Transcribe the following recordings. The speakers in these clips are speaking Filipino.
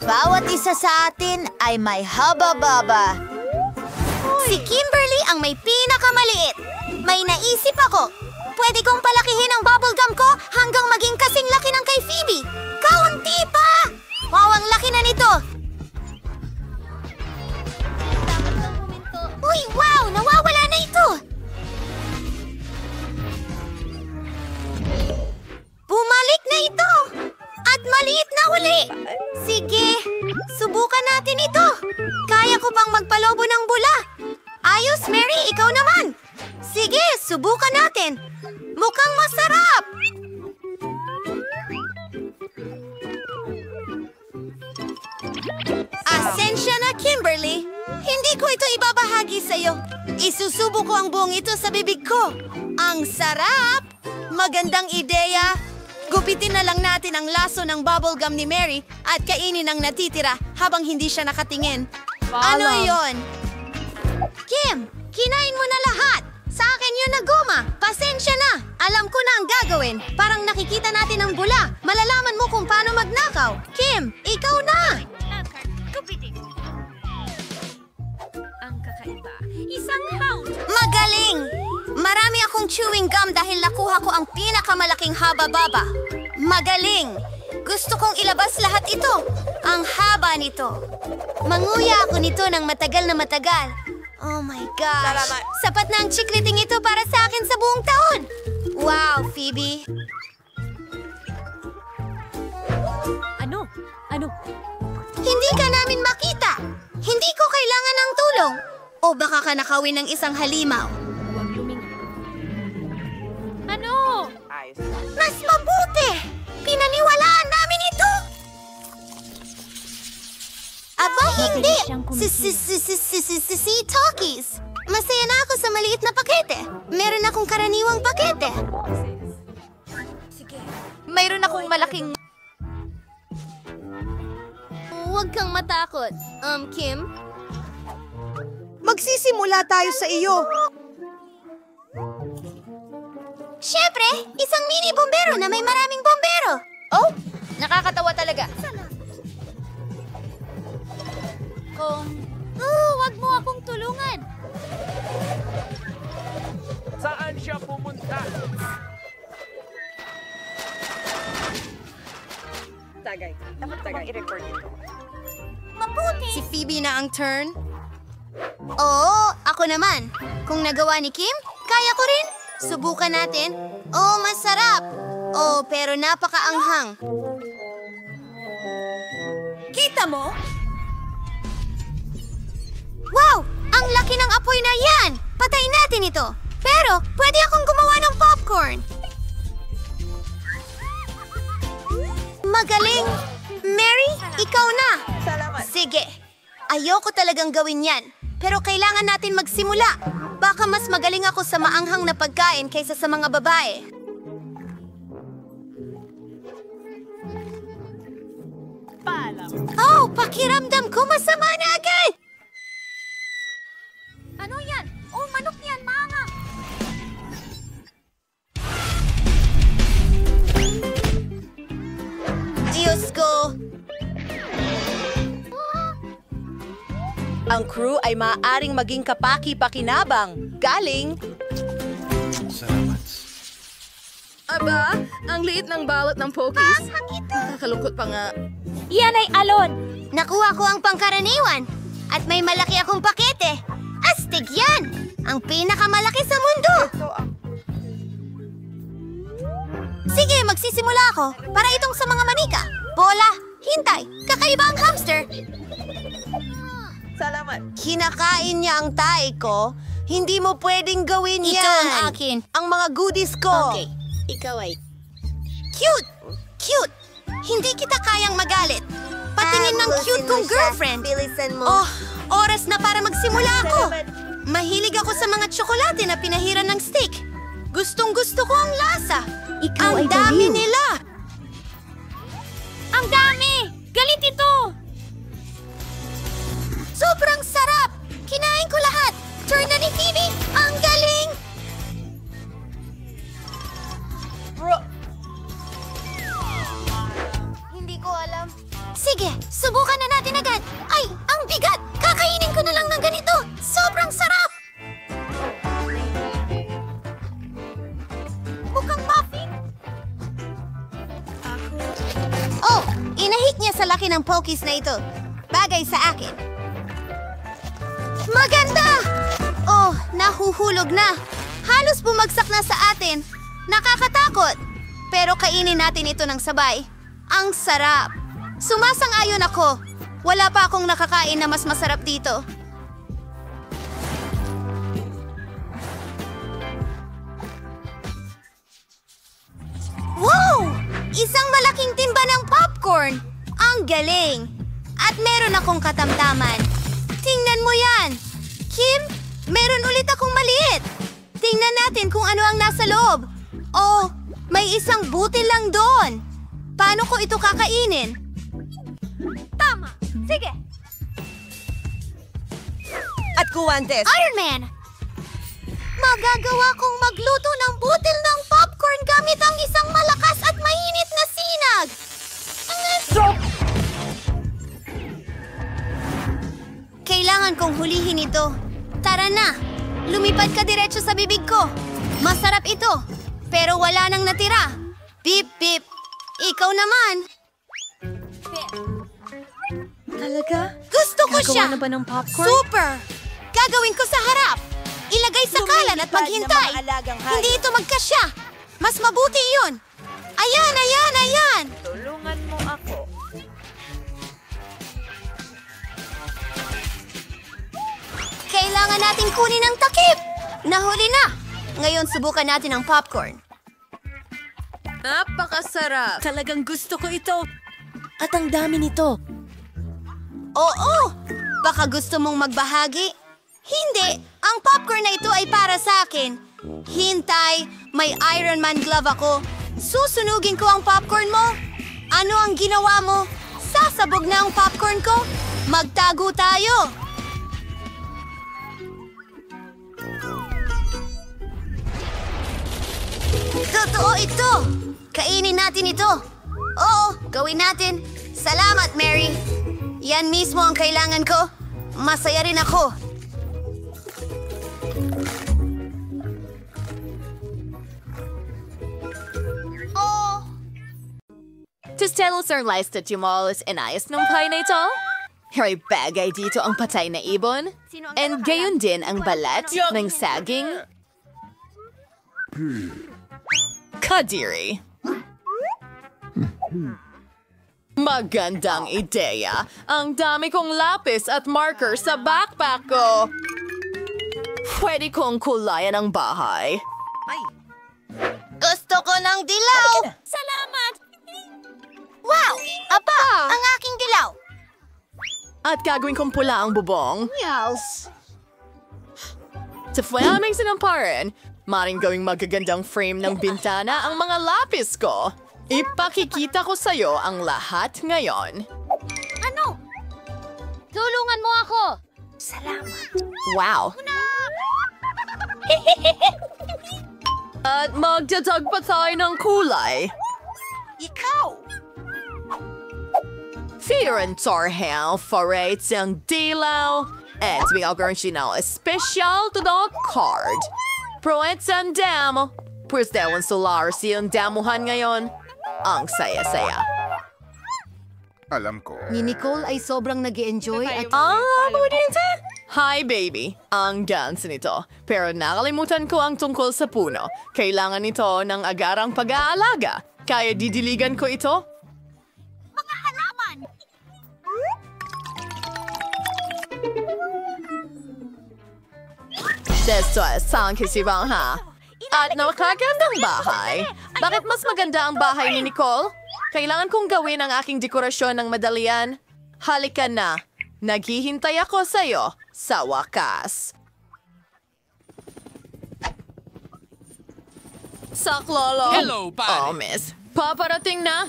Bawat isa sa atin ay may haba-baba. Si Kimberly ang may pinakamaliit. May naisip ako. Pwede kong palakihin ang bubblegum ko hanggang maging kasing laki ng kay Phoebe. Kaunti pa! Wow, ang laki na nito! Uy, wow! Nawawala na ito! Bumalik na ito! At maliit na uli! Sige, subukan natin ito! Kaya ko pang magpalobo ng bula! Ayos, Mary, ikaw naman! Sige, subukan natin! Mukhang masarap! Asensya na, Kimberly! Hindi ko ito ibabahagi sa'yo. Isusubo ko ang buong ito sa bibig ko. Ang sarap! Magandang ideya! Gupitin na lang natin ang laso ng bubblegum ni Mary at kainin ang natitira habang hindi siya nakatingin. Ano yon? Kim, kinain mo na lahat! Sa akin yun na goma! Pasensya na! Alam ko na ang gagawin. Parang nakikita natin ang bula. Malalaman mo kung paano magnakaw. Kim, ikaw na! Ang kakaiba. Isang hound! Magaling! Marami akong chewing gum dahil nakuha ko ang pinakamalaking haba-baba. Magaling! Gusto kong ilabas lahat ito. Ang haba nito. Manguya ako nito ng matagal na matagal. Oh my gosh! Salamat. Sapat na ang chikliting ito para sa akin sa buong taon. Wow, Phoebe! Ano? Ano? Hindi ka namin makita! Hindi ko kailangan ng tulong! O baka ka nakawin ng isang halimaw? Huwag lumingon. Ano? Ayos. Mas mabuti! Pinaniwalaan namin ito! Aba, hindi! Si Talkies! Masaya na ako sa maliit na pakete. Meron akong karaniwang pakete. Mayroon akong malaking... Huwag kang matakot. Kim? Magsisimula tayo sa iyo. Siyempre, isang mini bombero na may maraming bombero. Oh! Nakakatawa talaga. Wag mo akong tulungan. Saan siya pumunta? Tagay. Dapat bang i-record ito? Mabuti. Si Phoebe na ang turn? Oo, ako naman. Kung nagawa ni Kim, kaya ko rin. Subukan natin. Oh, masarap. Oh, pero napakaanghang. Kita mo? Wow! Ang laki ng apoy na yan! Patayin natin ito. Pero, pwede akong gumawa ng popcorn. Magaling! Mary, ikaw na! Salamat. Sige. Ayoko talagang gawin yan. Pero kailangan natin magsimula. Baka mas magaling ako sa maanghang na pagkain kaysa sa mga babae. Oh, pakiramdam ko masama na agad! Ano yan? Oh, manok yan, mga! Diyos ko! Ang crew ay maaaring maging kapaki-pakinabang. Galing! Salamat. Aba, ang liit ng balot ng Pokies. Nakakalungkot pa nga. Yan ay alon! Nakuha ko ang pangkaraniwan at may malaki akong pakete. Astig yan! Ang pinakamalaki sa mundo! Sige, magsisimula ako para itong sa mga manika. Bola, hintay, kakaiba ang hamster. Salamat. Kinakain niya ang tae ko. Hindi mo pwedeng gawin yan. Ito ang akin. Ang mga goodies ko. Okay, ikaw ay... Cute! Cute! Hindi kita kayang magalit. Patingin ng cute kong girlfriend. Oh, oras na para magsimula ako. Mahilig ako sa mga tsokolate na pinahiran ng stick. Gustong-gusto ko ang lasa. Ikaw Ang ay dami baliw. nila. Ang dami! Galit ito! Sobrang sarap! Kinain ko lahat. Turn na ni Phoebe. Ang galing! Hindi ko alam. Sige, Subukan na natin agad. Ay, ang bigat! Kakainin ko na lang ng ganito. Sobrang sarap! Mukhang muffin. Oh, inahit niya sa laki ng Pokies na ito. Bagay sa akin. Maganda! Oh, nahuhulog na. Halos bumagsak na sa atin. Nakakatakot. Pero kainin natin ito ng sabay. Ang sarap. Sumasang-ayon ako. Wala pa akong nakakain na mas masarap dito. Wow! Isang malaking timba ng popcorn. Ang galing. At meron akong katamtaman. Tingnan mo yan. Kim, meron ulit akong maliit. Tingnan natin kung ano ang nasa loob. Oh, may isang butil lang doon. Paano ko ito kakainin? Tama. Sige. At kuwantes. Iron Man! Magagawa kong magluto ng butil ng popcorn gamit ang isang malakas at mainit na sinag. Kailangan kong hulihin ito. Tara na! Lumipad ka diretso sa bibig ko. Masarap ito, pero wala nang natira. Bip, bip. Ikaw naman. Talaga? Gusto ko siya. Gagawa na ba ng popcorn? Super! Gagawin ko sa harap. Ilagay sa kalan at maghintay. Hindi ito magkasya. Mas mabuti yun. Ayan, ayan, ayan. Tulungan mo ako. Kailangan natin kunin ang takip. Nahuli na. Ngayon subukan natin ang popcorn. Napakasarap. Talagang gusto ko ito. At ang dami nito. Oo. Baka gusto mong magbahagi? Hindi. Ang popcorn na ito ay para sa akin. Hintay. May Iron Man glove ako. Susunugin ko ang popcorn mo. Ano ang ginawa mo? Sasabog na ang popcorn ko. Magtago tayo. Totoo ito! Kainin natin ito! Oo, gawin natin! Salamat, Mary! Yan mismo ang kailangan ko. Masaya rin ako. Oh! Tustelo Sir Leistat Yumalis inayos ng pie na ito? Hay bagay dito ang patay na ibon. And gayon din ang balat ng saging. Kadiri. Magandang ideya. Ang dami kong lapis at marker sa backpack ko. Pwede kong kulayan ang bahay. Gusto ko ng dilaw! Salamat! Wow! Aba! Ang aking dilaw! At gagawin kong pula ang bubong. Yes! Sa aming sinamparan, maring gawing magagandang frame ng bintana ang mga lapis ko. Ipakikita ko sa'yo ang lahat ngayon. Ano? Tulungan mo ako. Wow! At magdadag pa tayo ng kulay. Ikaw! Fear and Torhel forates ang dilaw. At bigyan siya ng special to the card. Proets ang damo. Pues dewan solar siyang damuhan ngayon. Ang saya-saya. Alam ko. Ni Nicole ay sobrang nag-enjoy at... Budinte! Hi, baby. Ang dance nito. Pero nakalimutan ko ang tungkol sa puno. Kailangan nito ng agarang pag-aalaga. Kaya didiligan ko ito? Mga halaman! Desto sang kisibang ha. At nakagandang bahay. Bakit mas maganda ang bahay ni Nicole? Kailangan kong gawin ang aking dekorasyon ng madalian. Halika na. Naghihintay ako sa'yo sa wakas. Saklolo. Hello, pare. Oh, miss. Paparating na?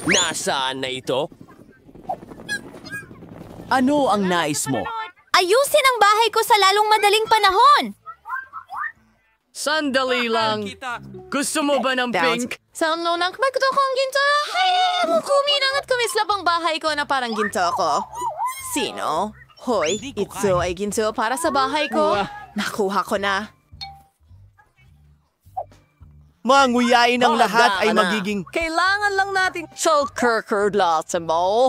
Nasaan na ito? Ano ang nais mo? Ayusin ang bahay ko sa lalong madaling panahon! Sandali lang. Gusto mo ba ng pink? Sa nunang magto kong ginto. Ay, kuminang at kumislap ang bahay ko na parang ginto ko. Sino? Hoy, ito ay ginto para sa bahay ko. Nakuha ko na. Manguyain ang lahat ay na. magiging... Kailangan lang natin... Salkerkerlasan mo.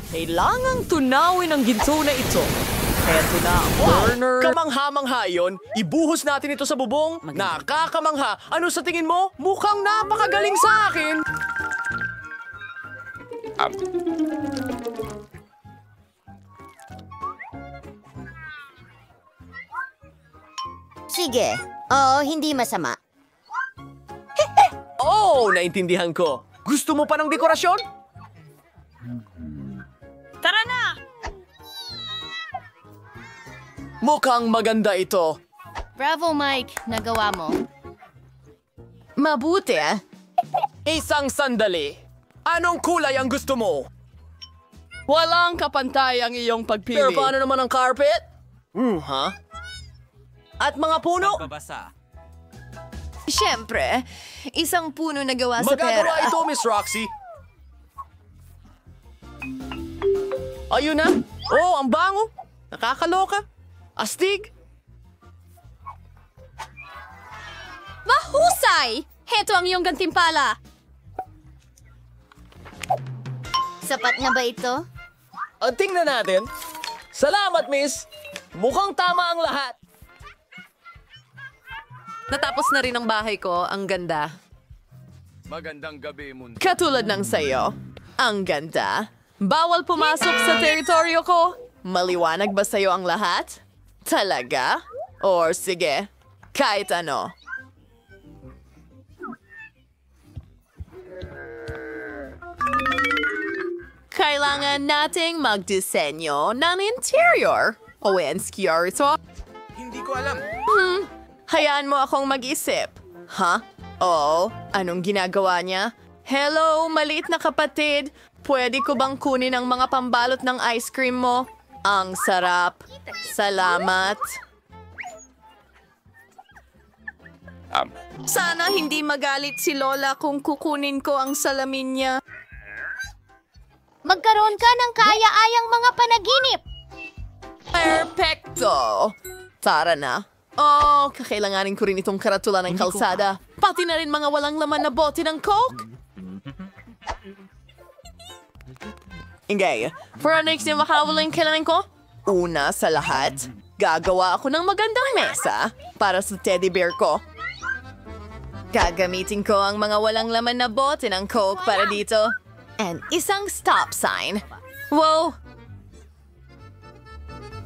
Kailangang tunawin ang ginto na ito. Eto na, burner. Kamangha-mangha yun. Ibuhos natin ito sa bubong. Nakakamangha. Ano sa tingin mo? Mukhang napakagaling sa akin. Sige. Oo, hindi masama. Oh, naintindihan ko. Gusto mo pa ng dekorasyon? Tara na! Mukhang maganda ito. Bravo, Mike. Nagawa mo. Mabuti ah. Isang sandali. Anong kulay ang gusto mo? Walang kapantay ang iyong pagpili. Pero paano naman ang carpet? Ha? At mga puno? Siyempre, isang puno na gawa sa pera. Magagawa ito, Miss Roxy. Ayun na. Oh, ang bango. Nakakaloka. Astig. Mahusay! Heto ang iyong gantimpala. Sapat na ba ito? Tingnan natin. Salamat, Miss. Mukhang tama ang lahat. Natapos na rin ang bahay ko. Ang ganda. Magandang gabi, mundo. Katulad ng sayo. Ang ganda. Bawal pumasok sa teritoryo ko. Maliwanag ba sa'yo ang lahat? Talaga? Or sige, kahit ano. Kailangan nating magdisenyo ng interior. Owenskior ito. Hindi ko alam. Hayaan mo akong mag-isip. Ha? Oo, anong ginagawa niya? Hello, maliit na kapatid. Pwede ko bang kunin ang mga pambalot ng ice cream mo? Ang sarap. Salamat. Sana hindi magalit si Lola kung kukunin ko ang salamin niya. Magkaroon ka ng kaaya-ayang mga panaginip. Perfecto! Tara na. Oh, kakailanganin ko rin itong karatula ng kalsada. Pati na rin mga walang laman na bote ng Coke. Ingay, for our next na makawalang kailangan ko, una sa lahat, gagawa ako ng magandang mesa para sa teddy bear ko. Gagamitin ko ang mga walang laman na bote ng Coke para dito. And isang stop sign. Wow!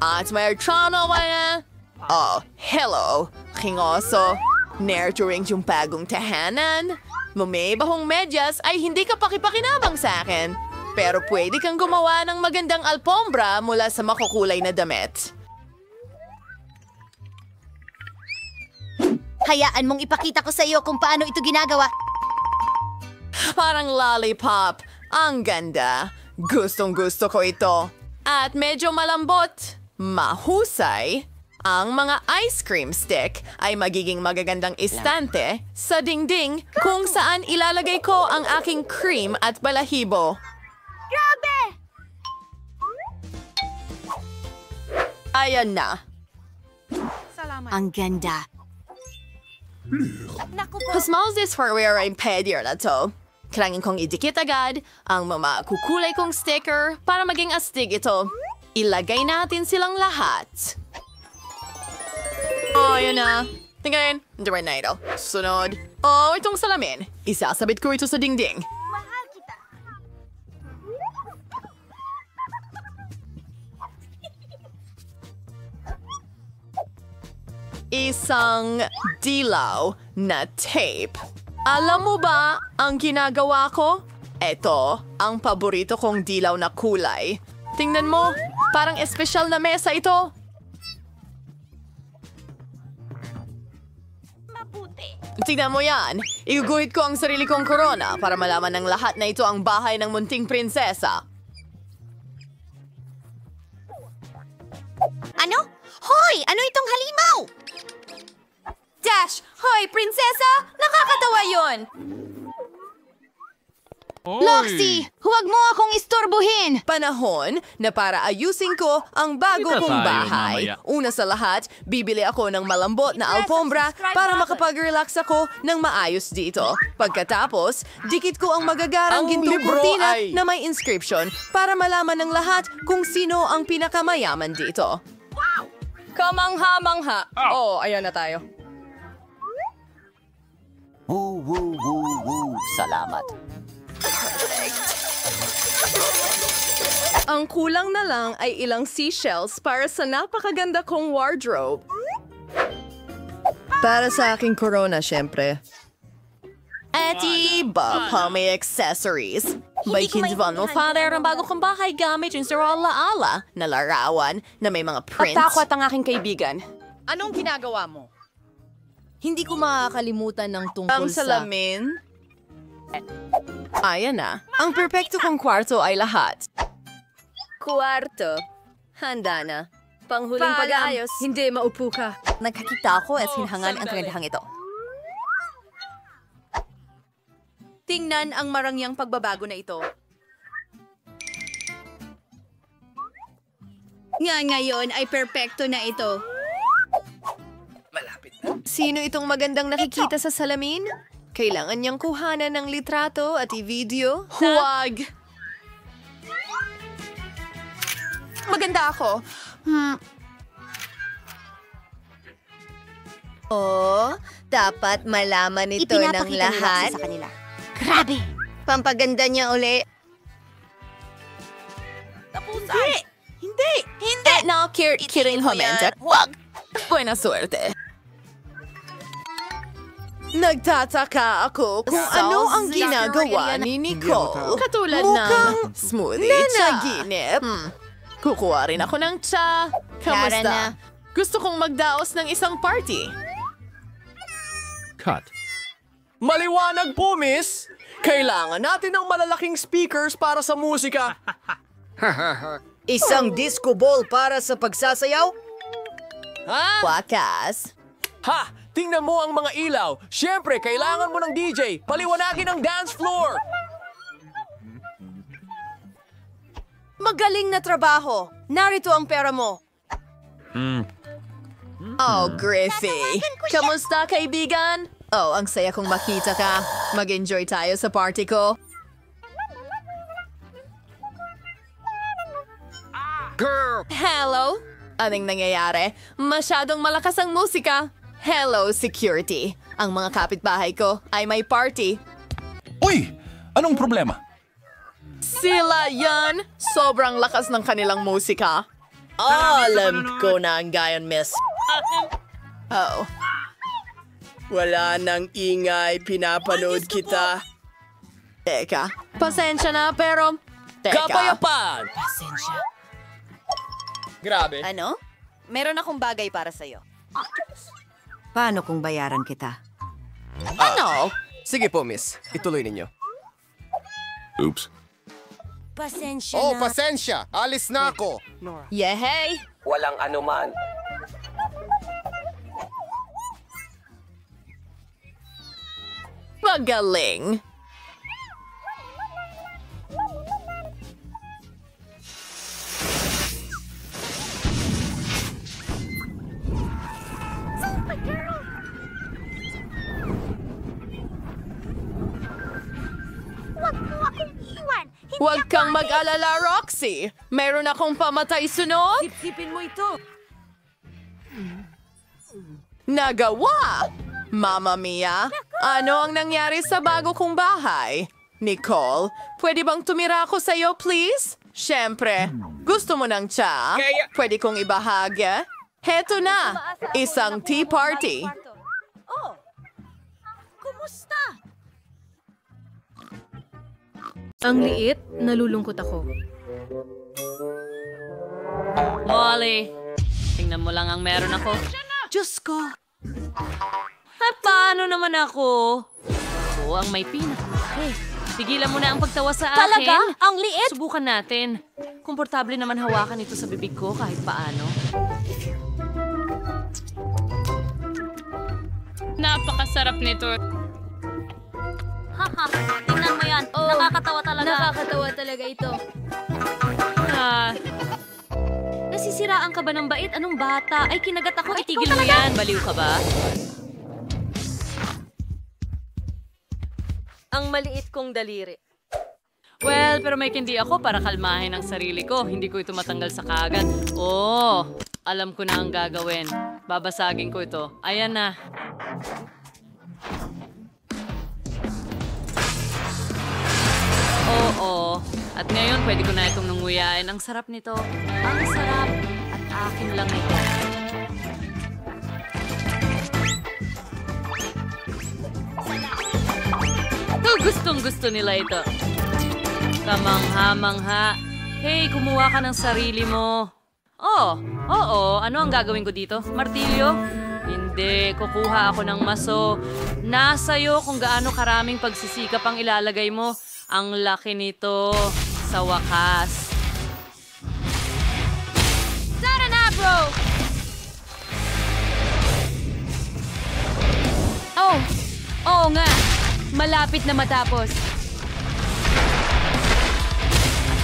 At may trono ba? Oh, hello, King Oso. Nurturing yung bagong tahanan. Mamibahong medyas ay hindi ka pakipakinabang sa akin. Pero pwede kang gumawa ng magandang alpombra mula sa makukulay na damit. Hayaan mong ipakita ko sa iyo kung paano ito ginagawa. Parang lollipop. Ang ganda. Gustong-gusto ko ito. At medyo malambot. Mahusay. Ang mga ice cream stick ay magiging magagandang istante sa dingding kung saan ilalagay ko ang aking cream at balahibo. Grabe! Ayan na. Ang ganda. Naku po. Husmaus this for where I'm pedier na to. Kailangan kong idikit agad ang mga kukulay kong sticker para maging astig ito. Ilagay natin silang lahat. Oh, yun na. Tingnan, diyan na ito. Sunod. Oh, itong salamin. Isasabit ko ito sa dingding. Mahal kita. Isang dilaw na tape. Alam mo ba ang ginagawa ko? Ito ang paborito kong dilaw na kulay. Tingnan mo, parang espesyal na mesa ito. Mabuti. Tingnan mo yan. Iguguhit ko ang sarili kong korona para malaman ng lahat na ito ang bahay ng munting prinsesa. Ano? Hoy! Hoy! Ano itong halimaw? Dash! Hoy, prinsesa! Nakakatawa yon! Loxie, huwag mo akong istorbohin! Panahon na para ayusin ko ang bago Kita kong tayo bahay. mamaya. Una sa lahat, bibili ako ng malambot na alfombra para makapag-relax ako ng maayos dito. Pagkatapos, dikit ko ang magagarang Ang gintong libro kurtina ay- na may inscription para malaman ng lahat kung sino ang pinakamayaman dito. Kamangha-mangha. Oh, ayan na tayo. Salamat. Ang kulang na lang ay ilang seashells para sa napakaganda kong wardrobe. Para sa aking corona, syempre. At iba pa may accessories. May kintuan mo, father, ang bago kong bahay gamit yung sa ala na larawan na may mga prints. ang aking kaibigan. Anong ginagawa mo? Hindi ko makakalimutan ng tungkol Ang salamin. Ayan na. Ang perpekto kong kwarto ay lahat. Kwarto. Handa na. Panghuling pag-ayos. Hindi, maupo ka. Nagkakita ako at hinhangan ang kagandahang ito. Tingnan ang marangyang pagbabago na ito. Ngayon ay perpekto na ito. Sino itong magandang nakikita sa salamin? Kailangan niyang kuhanan ng litrato at i-video? Huwag! Maganda ako. Oh, dapat malaman ito ng lahat. Sa kanila. Grabe! Pampaganda niya uli. Hindi! No, kiring homenta. Huwag! Buena suerte. Nagtataka ako kung ano ang ginagawa ni Nicole. Katulad ng smoothie naginip. Kukuha rin ako ng tsa. Tara Kamusta? na. Gusto kong magdaos ng isang party. Cut. Maliwanag po, miss! Kailangan natin ng malalaking speakers para sa musika. Isang disco ball para sa pagsasayaw? Wakas. Ha! Tingnan mo ang mga ilaw. Siyempre, kailangan mo ng DJ. Paliwanagin ang dance floor. Magaling na trabaho. Narito ang pera mo. Oh, Griffey. Kamusta, kaibigan? Oh, ang saya kong makita ka. Mag-enjoy tayo sa party ko. Hello? Anong nangyayari? Masyadong malakas ang musika. Hello, security. Ang mga kapitbahay ko ay may party. Uy! Anong problema? Sila yan! Sobrang lakas ng kanilang musika. Alam ko na ang gayon, miss. Oh. Wala nang ingay, pinapanood kita. Teka, pasensya na pero... Teka. Kapayapaan! Grabe. Ano? Meron akong bagay para sa'yo. Paano kung bayaran kita? Ano? Sige po, miss. Ituloy ninyo. Oops. Pasensya Oh, na. pasensya. Alis na ako. Yehey! Walang anuman. Magaling! Huwag mo akong iwan! Huwag kang mag-alala, Roxy! Meron akong pamatay sunod? Sipin mo ito. Nagawa! Mamma Mia, ano ang nangyari sa bago kong bahay? Nicole, pwede bang tumira ako sa'yo, please? Siyempre, gusto mo ng tsa? Pwede kong ibahagi? Heto na, isang tea party. Oh, kumusta? Ang liit, nalulungkot ako. Molly, tingnan mo lang ang meron ako. Diyos ko. Ay, paano naman ako? Ako ang may pinaka. Hey, tigilan mo na ang pagtawa sa akin. Talaga? Ang liit? Subukan natin. Komportable naman hawakan ito sa bibig ko kahit paano. Napakasarap nito. Haha, tingnan mo yan. Nakakatawa talaga. Nakakatawa talaga ito. Nasisiraan ka ba ng bait? Anong bata? Ay, kinagat ako. Itigil mo yan. Baliw ka ba? Ang maliit kong daliri. Well, pero may kindi ako para kalmahin ang sarili ko. Hindi ko ito matanggal sa kaagad. Oh, alam ko na ang gagawin. Babasagin ko ito. Ayan na. Oo. At ngayon, pwede ko na itong nunguyain. Ang sarap nito. Ang sarap. At akin lang ito. Gustong-gusto nila ito. Kamangha-mangha. Hey, kumuha ka ng sarili mo. Oo. Ano ang gagawin ko dito? Martilyo? Hindi. Kukuha ako ng maso. Nasa'yo kung gaano karaming pagsisikap ang ilalagay mo. Ang laki nito. Sa wakas. Tara na, bro! Oo nga. Malapit na matapos.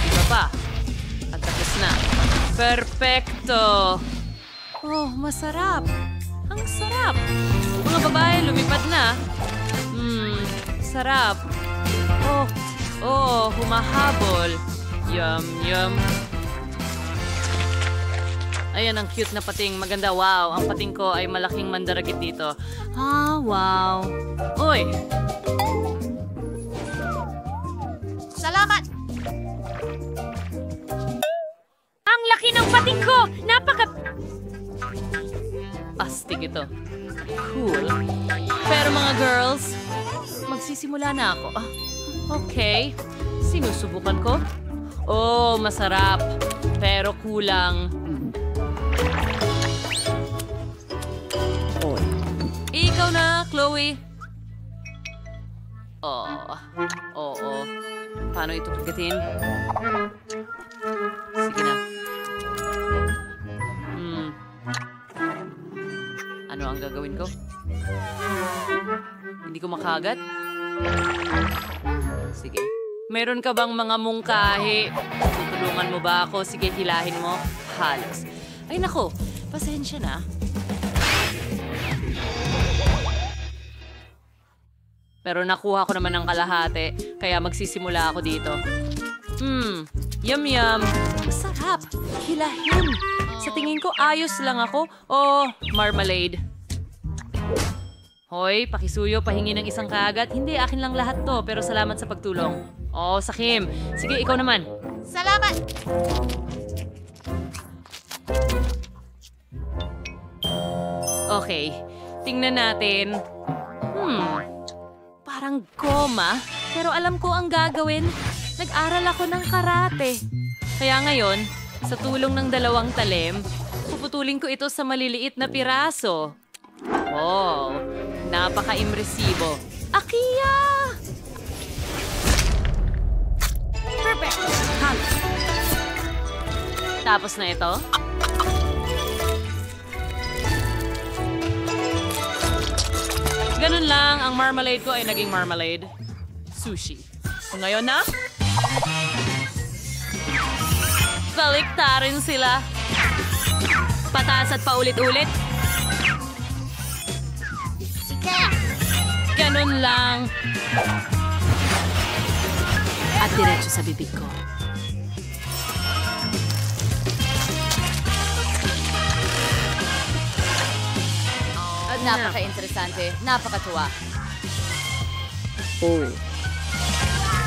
Iba pa. At tapos na. Perfecto. Oh, masarap. Ang sarap. Mga babae, lumipad na. Sarap. Humahabol. Yum. Ayan, ang cute na pating. Maganda, wow. Ang pating ko ay malaking mandaragit dito. Wow. Uy! Salamat! Ang laki ng pating ko! Astig ito. Cool. Pero mga girls, magsisimula na ako. Okay. Sinusubukan ko. Oh, masarap. Pero kulang. Ikaw na, Chloe. Oo. Paano ito pagkatin? Sige na. Ano ang gagawin ko? Hindi ko makagat? Sige. Meron ka bang mga mungkahi? Tutulungan mo ba ako? Sige, hilahin mo. Halos. Ay nako, pasensya na. Pero nakuha ko naman ng kalahati, kaya magsisimula ako dito. Yum. Masarap. Hilahin. Sa tingin ko, ayos lang ako. Marmalade. Hoy, pakisuyo, pahingi ng isang kagat. Hindi, akin lang lahat to, pero salamat sa pagtulong. Sakim. Sige, ikaw naman. Salamat! Okay, tingnan natin. Parang goma, pero alam ko ang gagawin. Nag-aral ako ng karate. Kaya ngayon, sa tulong ng 2 talim, puputulin ko ito sa maliliit na piraso. Wow, napaka-impresibo. Akiya! Perfect! Tapos na ito. Ganun lang, ang marmalade ko ay naging marmalade. Sushi. So ngayon na? Baliktarin sila. Pataas at paulit-ulit. Ganun lang. At diretso sa bibig ko. Napaka-interesante. Napakatuwa.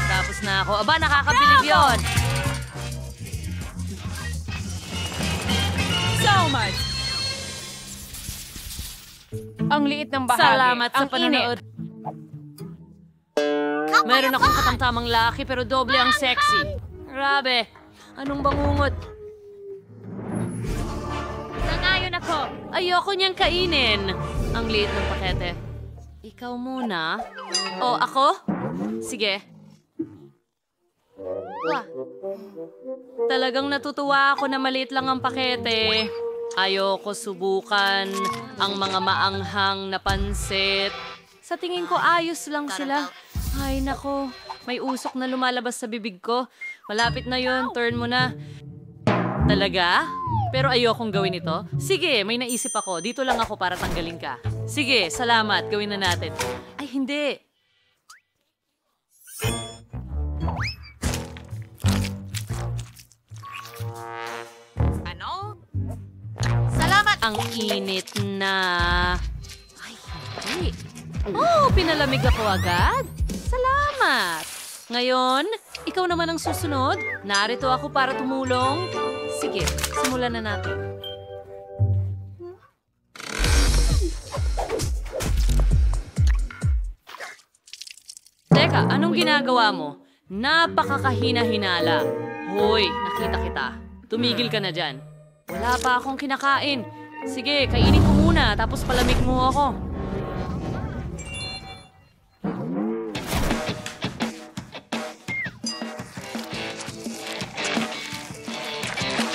Tapos na ako. Aba, nakakabilib yun. So much. Ang liit ng bahagi. Salamat sa Ang panonood. init. Meron akong katamtamang laki pero doble ang sexy. Grabe. Anong bangungot? Nangayon ako. Ayoko niyang kainin. Ang liit ng pakete. Ikaw muna. Ako? Sige. Talagang natutuwa ako na maliit lang ang pakete. Ayoko subukan ang mga maanghang na pansit. Sa tingin ko ayos lang sila. Ay nako, may usok na lumalabas sa bibig ko. Malapit na yon, turn mo na. Talaga? Pero ayokong gawin ito. Sige, may naisip ako. Dito lang ako para tanggalin ka. Sige, salamat. Gawin na natin. Ay, hindi. Salamat! Ang init na... Ay, hindi. Oh, pinalamig ako agad. Salamat! Ngayon, ikaw naman ang susunod. Narito ako para tumulong. Sige, simulan na natin. Teka, anong ginagawa mo? Napakakahina-hinala. Hoy, nakita kita. Tumigil ka na dyan. Wala pa akong kinakain. Sige, kainin ko muna, tapos palamig mo ako.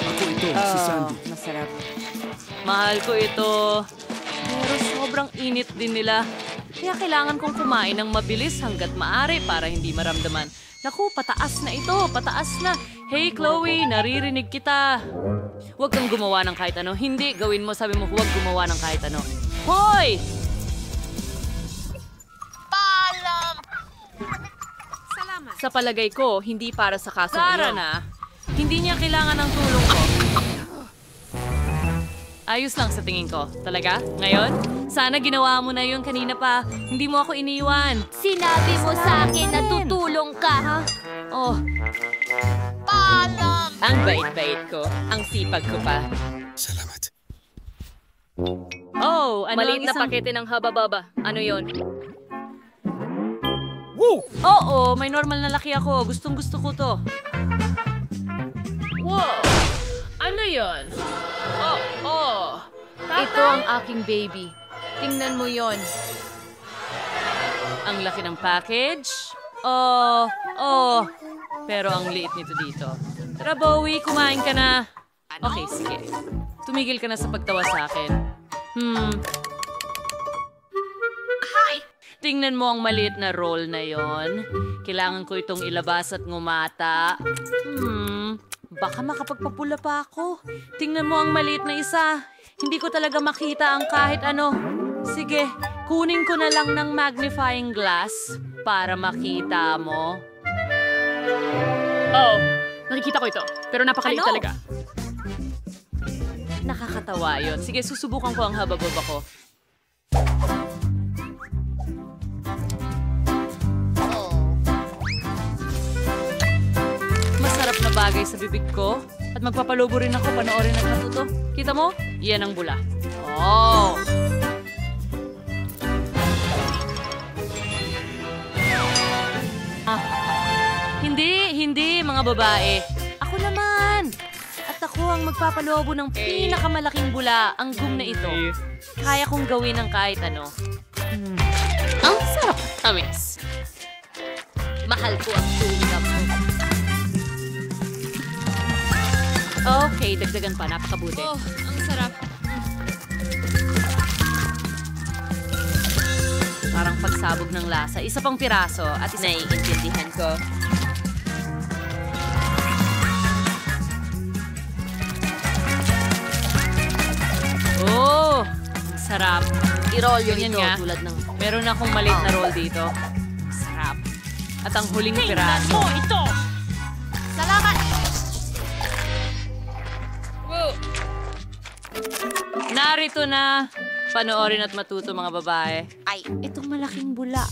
Ako ito, si Sandy. Masarap. Mahal ko ito. Pero sobrang init din nila. Kaya kailangan kong kumain ng mabilis hanggat maaari para hindi maramdaman. Naku, pataas na ito, pataas na. Hey Chloe, naririnig kita. Huwag kang gumawa ng kahit ano. Hindi, gawin mo, sabi mo, huwag gumawa ng kahit ano. Hoy! Sa palagay ko, hindi para sa kasong Sara iyon. Hindi niya kailangan ng tulong ko. Ayos lang sa tingin ko. Talaga? Ngayon? Sana ginawa mo na yun kanina pa. Hindi mo ako iniwan. Sinabi mo sa akin na tutulong ka, ha? Oh, Paalam! Ang bait-bait ko. Ang sipag ko pa. Salamat. oh, ano Maliit ang na isang... pakete ng haba-baba. Ano yon? Oo, may normal na laki ako. Gustong-gusto ko to. Wow! Ano yon? Oh! Ito ang aking baby. Tingnan mo yon. Ang laki ng package. Pero ang liit nito dito. Tara, Bowie, kumain ka na. Okay, sige. Tumigil ka na sa pagtawa sa akin. Tingnan mo ang maliit na roll na yon. Kailangan ko itong ilabas at ngumata. Baka makapagpapula pa ako. Tingnan mo ang maliit na isa. Hindi ko talaga makita ang kahit ano. Sige, kunin ko na lang ng magnifying glass para makita mo. Oh, nakikita ko ito. Pero napakaliit Ano? talaga. Nakakatawa yun. Sige, susubukan ko ang haba-baba ko. Masarap na bagay sa bibig ko. At magpapalubo rin ako, panoorin at matuto. Kita mo? Yan ang bula. Oh! Hindi, mga babae. Ako naman. At ako ang magpapalobo ng pinakamalaking bula, ang gum na ito. Kaya kong gawin ng kahit ano. Ang sarap at tamis. Mahal ko ang tulap mo. Okay, dagdagan pa. Napakabuti. Oh, ang sarap. Parang pagsabog ng lasa. Isa pang piraso at isa... Naiintindihan ko. Oh! Sarap. I-roll yun Ganyan ito nga. tulad ng... Meron akong maliit na roll dito. Sarap. At ang huling piraso. ito! Salamat! Narito na. Panoorin at matuto mga babae. Ay, Itong malaking bula.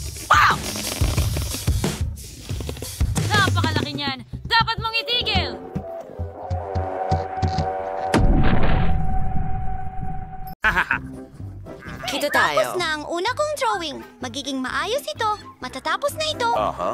Napakalaki niyan. Dapat mong itigil. Kita tapos na ang una kong drawing. Magiging maayos ito. Matatapos na ito. Aha.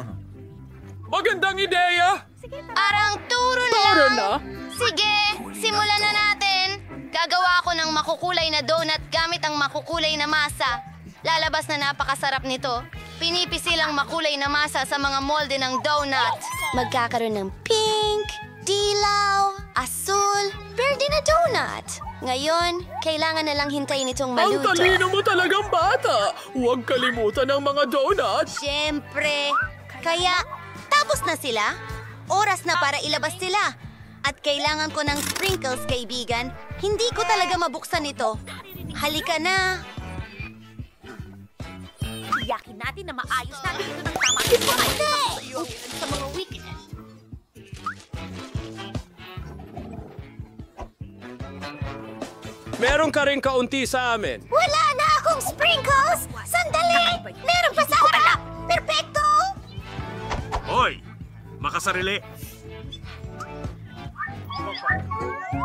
Magandang ideya! Parang turo lang. Sige, simulan na natin. Gagawa ako ng makukulay na donut gamit ang makukulay na masa. Lalabas na napakasarap nito. Pinipisi lang makulay na masa sa mga molde ng donut. Magkakaroon ng pink, dilaw, asul, verde na donut. Ngayon, kailangan na lang hintayin itong Ang maluto. talino mo talagang bata! Huwag kalimutan ang mga donuts! Siyempre. Kaya, tapos na sila. Oras na para ilabas sila. At kailangan ko ng sprinkles, kaibigan. Hindi ko talaga mabuksan ito. Halika na. Tiyakin natin na maayos natin ito ng tama. Hindi! Sa mga weakness. Meron ka rin kaunti sa amin. Wala na akong sprinkles! Sandali! Meron pa sa harap! Perfecto! Hoy! Makasarili!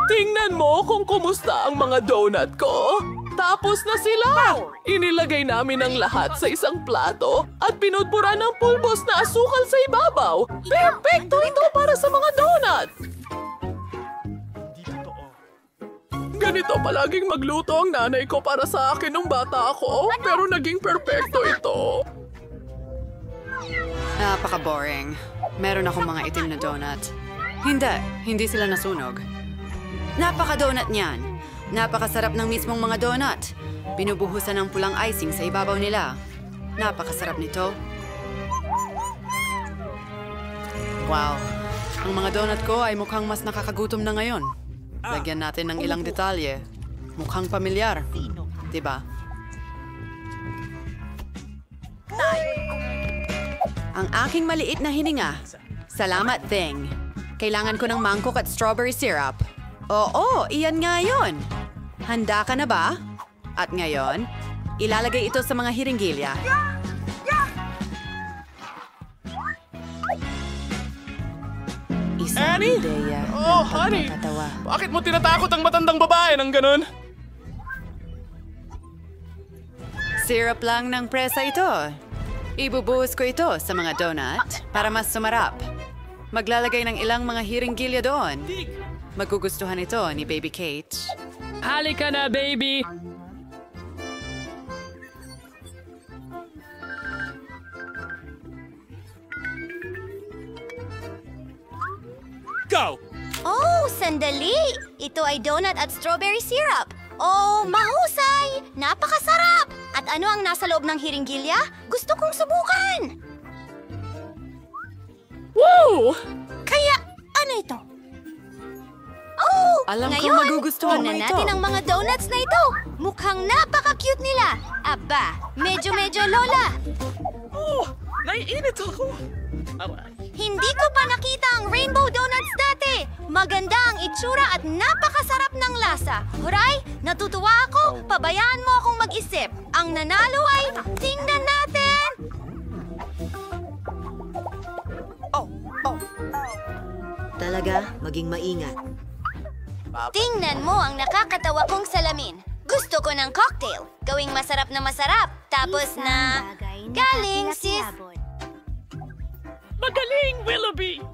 Tingnan mo kung kumusta ang mga donut ko. Tapos na sila! Inilagay namin ang lahat sa isang plato at pinudpura ng pulbos na asukal sa ibabaw. Perfecto ito para sa mga donut! Ganito palaging magluto ang nanay ko para sa akin nung bata ako, pero naging perfecto ito. Napaka-boring. Meron akong mga itim na donut. Hindi sila nasunog. Napaka-donut niyan. Napakasarap ng mismong mga donut. Binubuhusan ng pulang icing sa ibabaw nila. Napakasarap nito. Wow. Ang mga donut ko ay mukhang mas nakakagutom na ngayon. Lagyan natin ng ilang detalye. Mukhang pamilyar. Diba? Ang aking maliit na hininga. Salamat, Thing. Kailangan ko ng mangkok at strawberry syrup. Oo, iyan nga yun. Handa ka na ba? At ngayon, ilalagay ito sa mga hiringgilya. Isang Annie? ideya. Oh, honey! Nakakatawa. Bakit mo tinatakot ang matandang babae ng ganun? Syrup lang ng presa ito. Ibubuhos ko ito sa mga donut para mas sumarap. Maglalagay ng ilang mga hiringgilya doon. Magugustuhan ito ni Baby Kate. Halika na, baby! Go! Oh, sandali! Ito ay donut at strawberry syrup. Oh, mahusay! Napakasarap! At ano ang nasa loob ng hiringgilya? Gusto kong subukan! Woo! Kaya, ano ito? Oh! Alam ko ngayon, magugustuhan mo tingnan ito. natin ang mga donuts na ito. Mukhang napaka-cute nila. Aba, medyo lola. Oh, naiinit ako. Hindi ko pa nakita ang rainbow donuts dati. Maganda ang itsura at napakasarap ng lasa. Huray, natutuwa ako. Pabayaan mo akong mag-isip. Ang nanalo ay, tingnan natin! Talaga, maging maingat. Tingnan mo ang nakakatawa kong salamin. Gusto ko ng cocktail. Gawing masarap na masarap. Tapos na... Galing, sis! Magaling, Willoughby!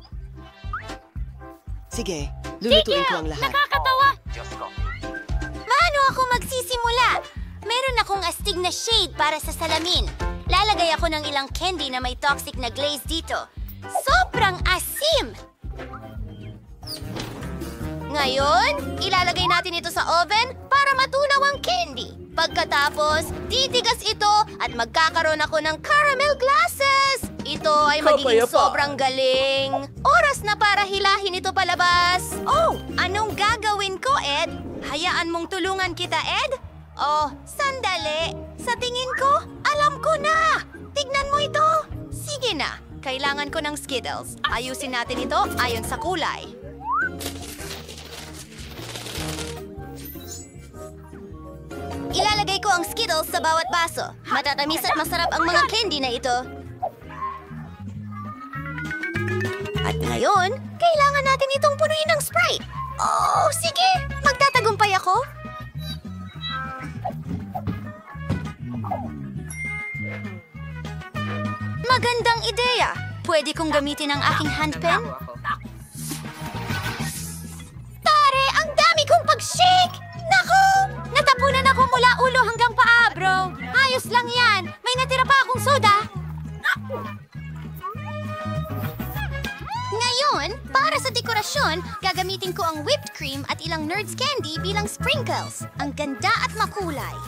Sige, lulutuin ko ang lahat. Nakakatawa! Paano ako magsisimula? Meron akong astig na shade para sa salamin. Lalagay ako ng ilang candy na may toxic na glaze dito. Sobrang asim! Ngayon, ilalagay natin ito sa oven para matunaw ang candy. Pagkatapos, titigas ito at magkakaroon ako ng caramel glasses. Ito ay magiging Kapayapa. sobrang galing. Oras na para hilahin ito palabas. Oh, anong gagawin ko, Ed? Hayaan mong tulungan kita, Ed? Oh, sandali. Sa tingin ko, alam ko na. Tignan mo ito. Sige na. Kailangan ko ng Skittles. Ayusin natin ito ayon sa kulay. Ilalagay ko ang Skittles sa bawat baso. Matatamis at masarap ang mga candy na ito. At ngayon, kailangan natin itong punuin ng Sprite. Oh, sige! Magtatagumpay ako. Magandang ideya. Pwede kong gamitin ang aking handpen? Tare, ang dami kong pag-shake! Naku! Natapunan ako mula ulo hanggang paa, bro. Ayos lang yan. May natira pa akong soda. Ngayon, para sa dekorasyon dekorasyon, gagamitin ko ang whipped cream at ilang Nerds candy bilang sprinkles. Ang ganda at makulay.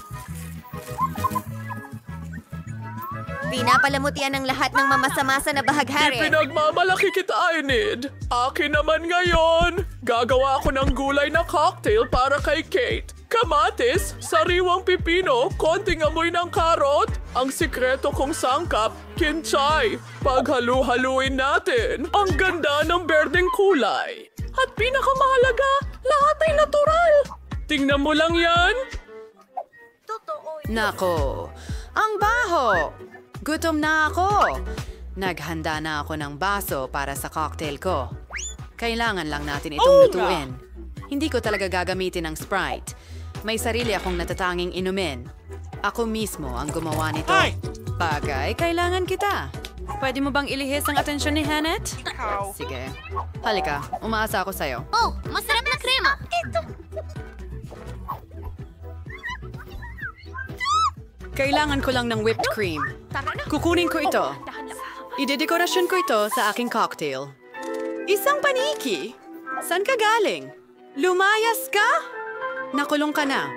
Pinapalamutian ng lahat ng mamasamasa na bahaghari. Ipinagmamalaki kita, Enid. Akin naman ngayon. Gagawa ako ng gulay na cocktail para kay Kate. Kamatis, sariwang pipino, konting amoy ng karot. Ang sikreto kong sangkap, kinchay. Paghalu-haluin natin. Ang ganda ng berdeng kulay. At pinakamahalaga, lahat ay natural. Tingnan mo lang yan. Nako, ang baho! Gutom na ako! Naghanda na ako ng baso para sa cocktail ko. Kailangan lang natin itong lutuin. Hindi ko talaga gagamitin ng Sprite. May sarili akong natatanging inumin. Ako mismo ang gumawa nito. Bagay, kailangan kita. Pwede mo bang ilihis ang atensyon ni Hanet? Sige. Halika, umaasa ako sa'yo. Oh, masarap na krema. Ito. Kailangan ko lang ng whipped cream. Kukunin ko ito. Idedekorasyon ko ito sa aking cocktail. Isang paniki! San ka galing? Lumayas ka? Nakulong ka na.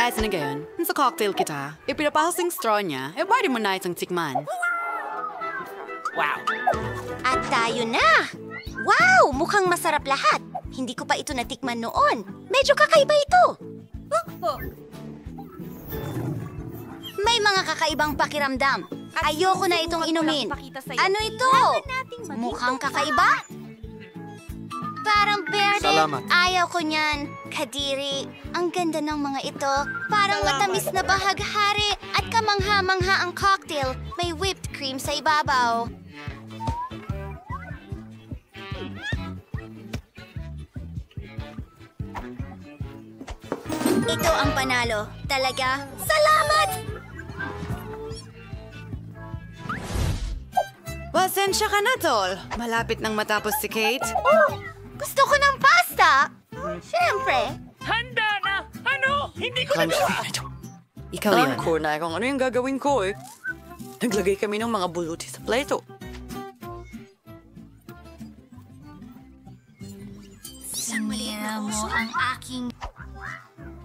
As na gayon, sa cocktail kita, ipinapahasing straw niya, pwede mo na itong tikman. Wow! At tayo na! Wow! Mukhang masarap lahat. Hindi ko pa ito natikman noon. Medyo kakaiba ito. May mga kakaibang pakiramdam. Ayoko na itong inumin. Ano ito? Mukhang kakaiba? Parang berde. Salamat. Ayaw ko niyan. Kadiri, ang ganda ng mga ito. Parang matamis na bahaghari at kamangha-mangha ang cocktail. May whipped cream sa ibabaw. Ito ang panalo. Talaga? Salamat! Pasensya ka na, Tol. Malapit nang matapos si Kate. Oh, gusto ko ng pasta! Siyempre. Handa na! Ano? Hindi ko nagawa! Ikaw yun. Ko na kung ano yung gagawin ko eh. Naglagay kami ng mga buluti sa plato. Sinira mo ang aking...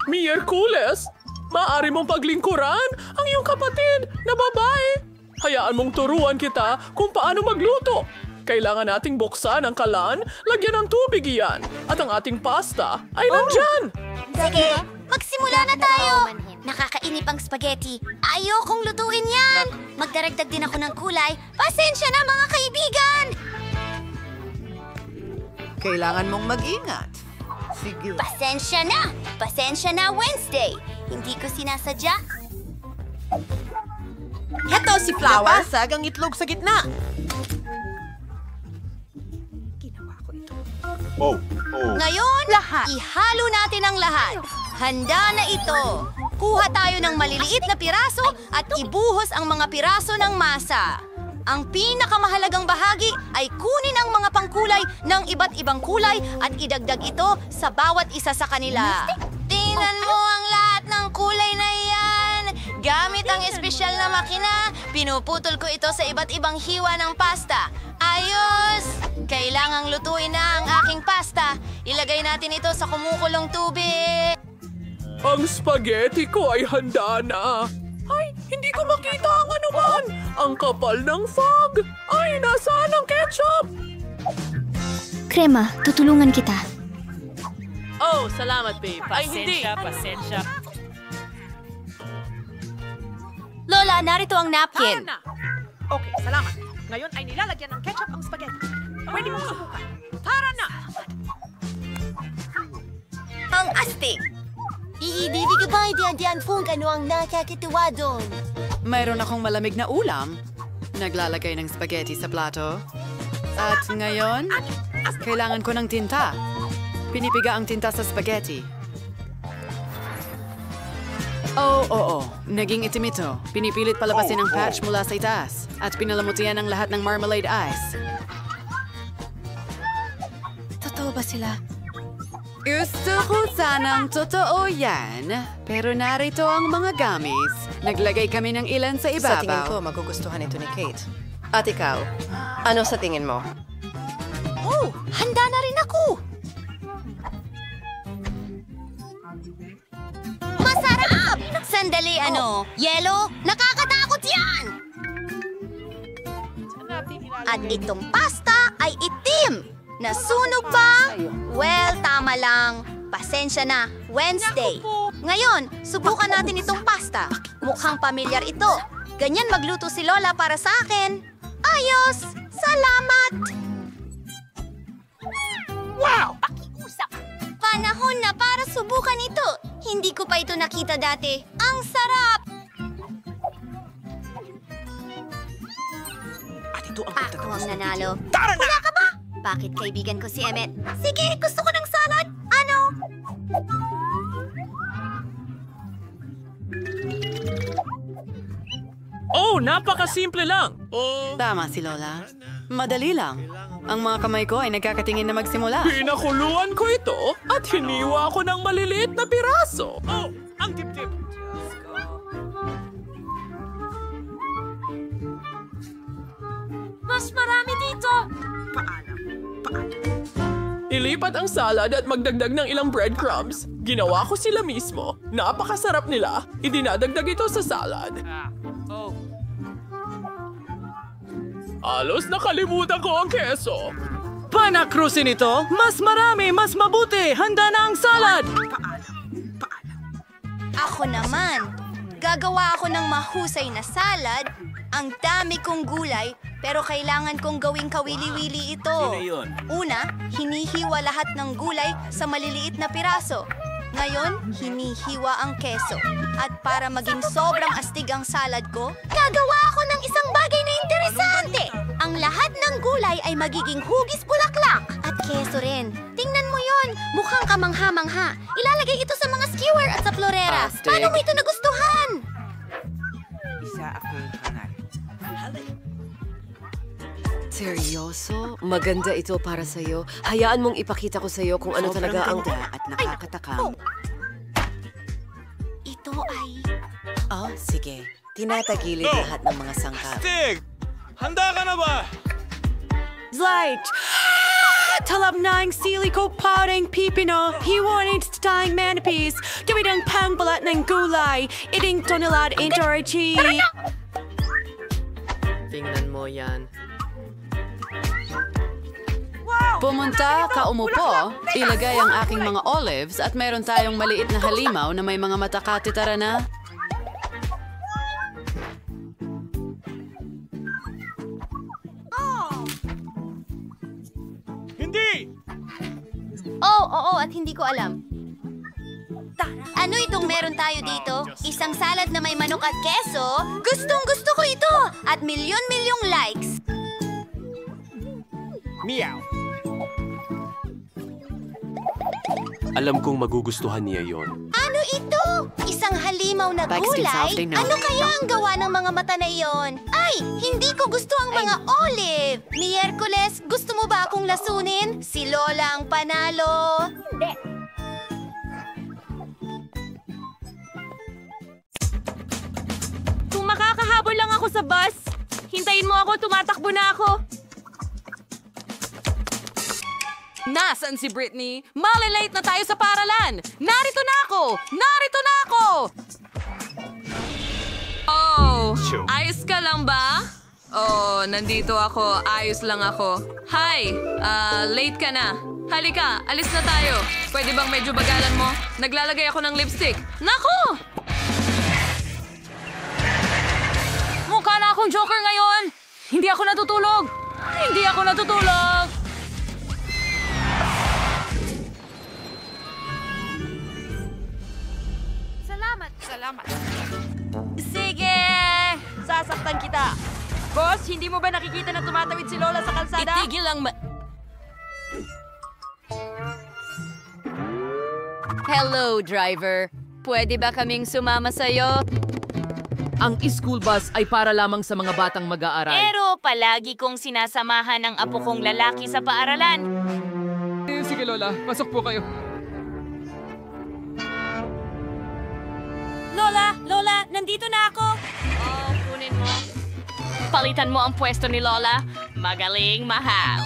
Miyerkules, maaari mong paglingkuran ang iyong kapatid na babae. Hayaan mong turuan kita kung paano magluto. Kailangan nating buksan ang kalan, lagyan ng tubig iyan, at ang ating pasta ay nandyan. Sige, magsimula na tayo. Nakakainip ang spaghetti. Ayokong lutuin yan. Magdaragdag din ako ng kulay. Pasensya na mga kaibigan. Kailangan mong mag-ingat. Sige. Pasensya na. Pasensya na Wednesday. Hindi ko sinasadya. Heto si Flower. Napasag ang itlog sa gitna. Ngayon, ihalo natin ang lahat. Handa na ito. Kuha tayo ng maliliit na piraso at ibuhos ang mga piraso ng masa. Ang pinakamahalagang bahagi ay kunin ang mga pangkulay ng iba't ibang kulay at idagdag ito sa bawat isa sa kanila. Tingnan mo ang lahat ng kulay na iyan. Gamit ang espesyal na makina, pinuputol ko ito sa iba't ibang hiwa ng pasta. Ayos! Kailangang lutuin na ang aking pasta. Ilagay natin ito sa kumukulong tubig. Ang spaghetti ko ay handa na. Ay, hindi ko makita ang anuman. Ang kapal ng fog. Ay, nasaan ang ketchup? Krema, tutulungan kita. Oh, salamat, babe. Ay, hindi. Pasensya. Lola, narito ang napkin. Tara na! Okay, salamat. Ngayon ay nilalagyan ng ketchup ang spaghetti. Pwede mong subukan. Tara na! Ang astig. Iibibig ba diyan kung ano ang nakakituwa doon? Mayroon akong malamig na ulam. Naglalagay ng spaghetti sa plato. At ngayon, kailangan ko ng tinta. Pinipiga ang tinta sa spaghetti. Oo. Naging itim ito. Pinipilit palabasin ang patch mula sa itaas. At pinalamutian ang lahat ng marmalade ice. Totoo ba sila? Gusto ko sanang totoo yan. Pero narito ang mga gamis. Naglagay kami ng ilan sa ibabaw. Sa tingin ko, magugustuhan ito ni Kate. At ikaw, ano sa tingin mo? Handa na rin ako! Masarap! Sandali, Yelo? Nakakatakot yan! At itong pasta ay itim! Nasunog ba? Well, tama lang. Pasensya na. Wednesday. Ngayon, subukan natin itong pasta. Mukhang pamilyar ito. Ganyan magluto si Lola para sa akin. Ayos! Salamat! Wow! Pakiusap! Panahon na para subukan ito. Hindi ko pa ito nakita dati. Ang sarap! Ako ang nanalo. Wala ka ba? Bakit kaibigan ko si Emmet? Sige, gusto ko ng salad. Ano? Oh, napakasimple lang. Tama si Lola. Madali lang. Ang mga kamay ko ay nagkakatingin na magsimula. Pinakuluan ko ito at hiniwa ko ng maliliit na piraso. Oh, ang tip-tip. Mas marami dito! Ilipat ang salad at magdagdag ng ilang breadcrumbs. Ginawa ko sila mismo. Napakasarap nila. Idinadagdag ito sa salad. Halos nakalimutan ko ang keso. Panakrusin ito! Mas marami, mas mabuti! Handa na ang salad! Ako naman. Gagawa ako ng mahusay na salad. Ang dami kong gulay, pero kailangan kong gawing kawili-wili ito. Una, hinihiwa lahat ng gulay sa maliliit na piraso. Ngayon, hinihiwa ang keso. At para maging sobrang astig ang salad ko, gagawa ako ng isang bagay na interesante. Ang lahat ng gulay ay magiging hugis bulaklak. At keso rin. Tingnan mo yon, mukhang kamangha-mangha. Ilalagay ito sa mga skewer at sa florera. Paano mo ito nagustuhan? Seryoso? Maganda ito para sa'yo. Hayaan mong ipakita ko sa'yo kung ano talaga ang... at nakakatakam. Ito ay... Oh, sige. Tinatagilid lahat ng mga sangkap. Stig! Handa ka na ba? Zlight! Talab na ang sili ko parang pipino. Hiwanin sa tayong manipis. Gawin ang pangbalat ng gulay. Iting tonelad intorchi. Tingnan mo yan. Pumunta, umupo, ilagay ang aking mga olives at meron tayong maliit na halimaw na may mga matakati. Tara na. Hindi! Oo, at hindi ko alam. Ano itong meron tayo dito? Isang salad na may manok at keso? Gustong-gusto ko ito! At milyon-milyong likes! Meow! Alam kong magugustuhan niya yon. Ano ito? Isang halimaw na gulay? Ano kaya ang gawa ng mga mata na iyon? Ay, hindi ko gusto ang mga olive! Miyerkules, gusto mo ba akong lasunin? Si Lola ang panalo! Hindi! Kung makakahabol lang ako sa bus, hintayin mo ako, tumatakbo na ako. Nasaan si Britney? Malilate na tayo sa paralan! Narito na ako! Narito na ako! Oh, ayos ka lang ba? Oh, nandito ako. Ayos lang ako. Hi, late ka na. Halika, alis na tayo. Pwede bang medyo bagalan mo? Naglalagay ako ng lipstick. Naku! Mukha na akong joker ngayon. Hindi ako natutulog. Hindi ako natutulog. Salamat. Sige! Sasaktan kita. Boss, hindi mo ba nakikita na tumatawid si Lola sa kalsada? Itigil ang Hello, driver. Pwede ba kaming sumama sa'yo? Ang school bus ay para lamang sa mga batang mag-aaral. Pero palagi kong sinasamahan ang apo kong lalaki sa paaralan. Sige, Lola. Pasok po kayo. Lola, nandito na ako. Oh, kunin mo. Palitan mo ang pwesto ni Lola. Magaling, mahal.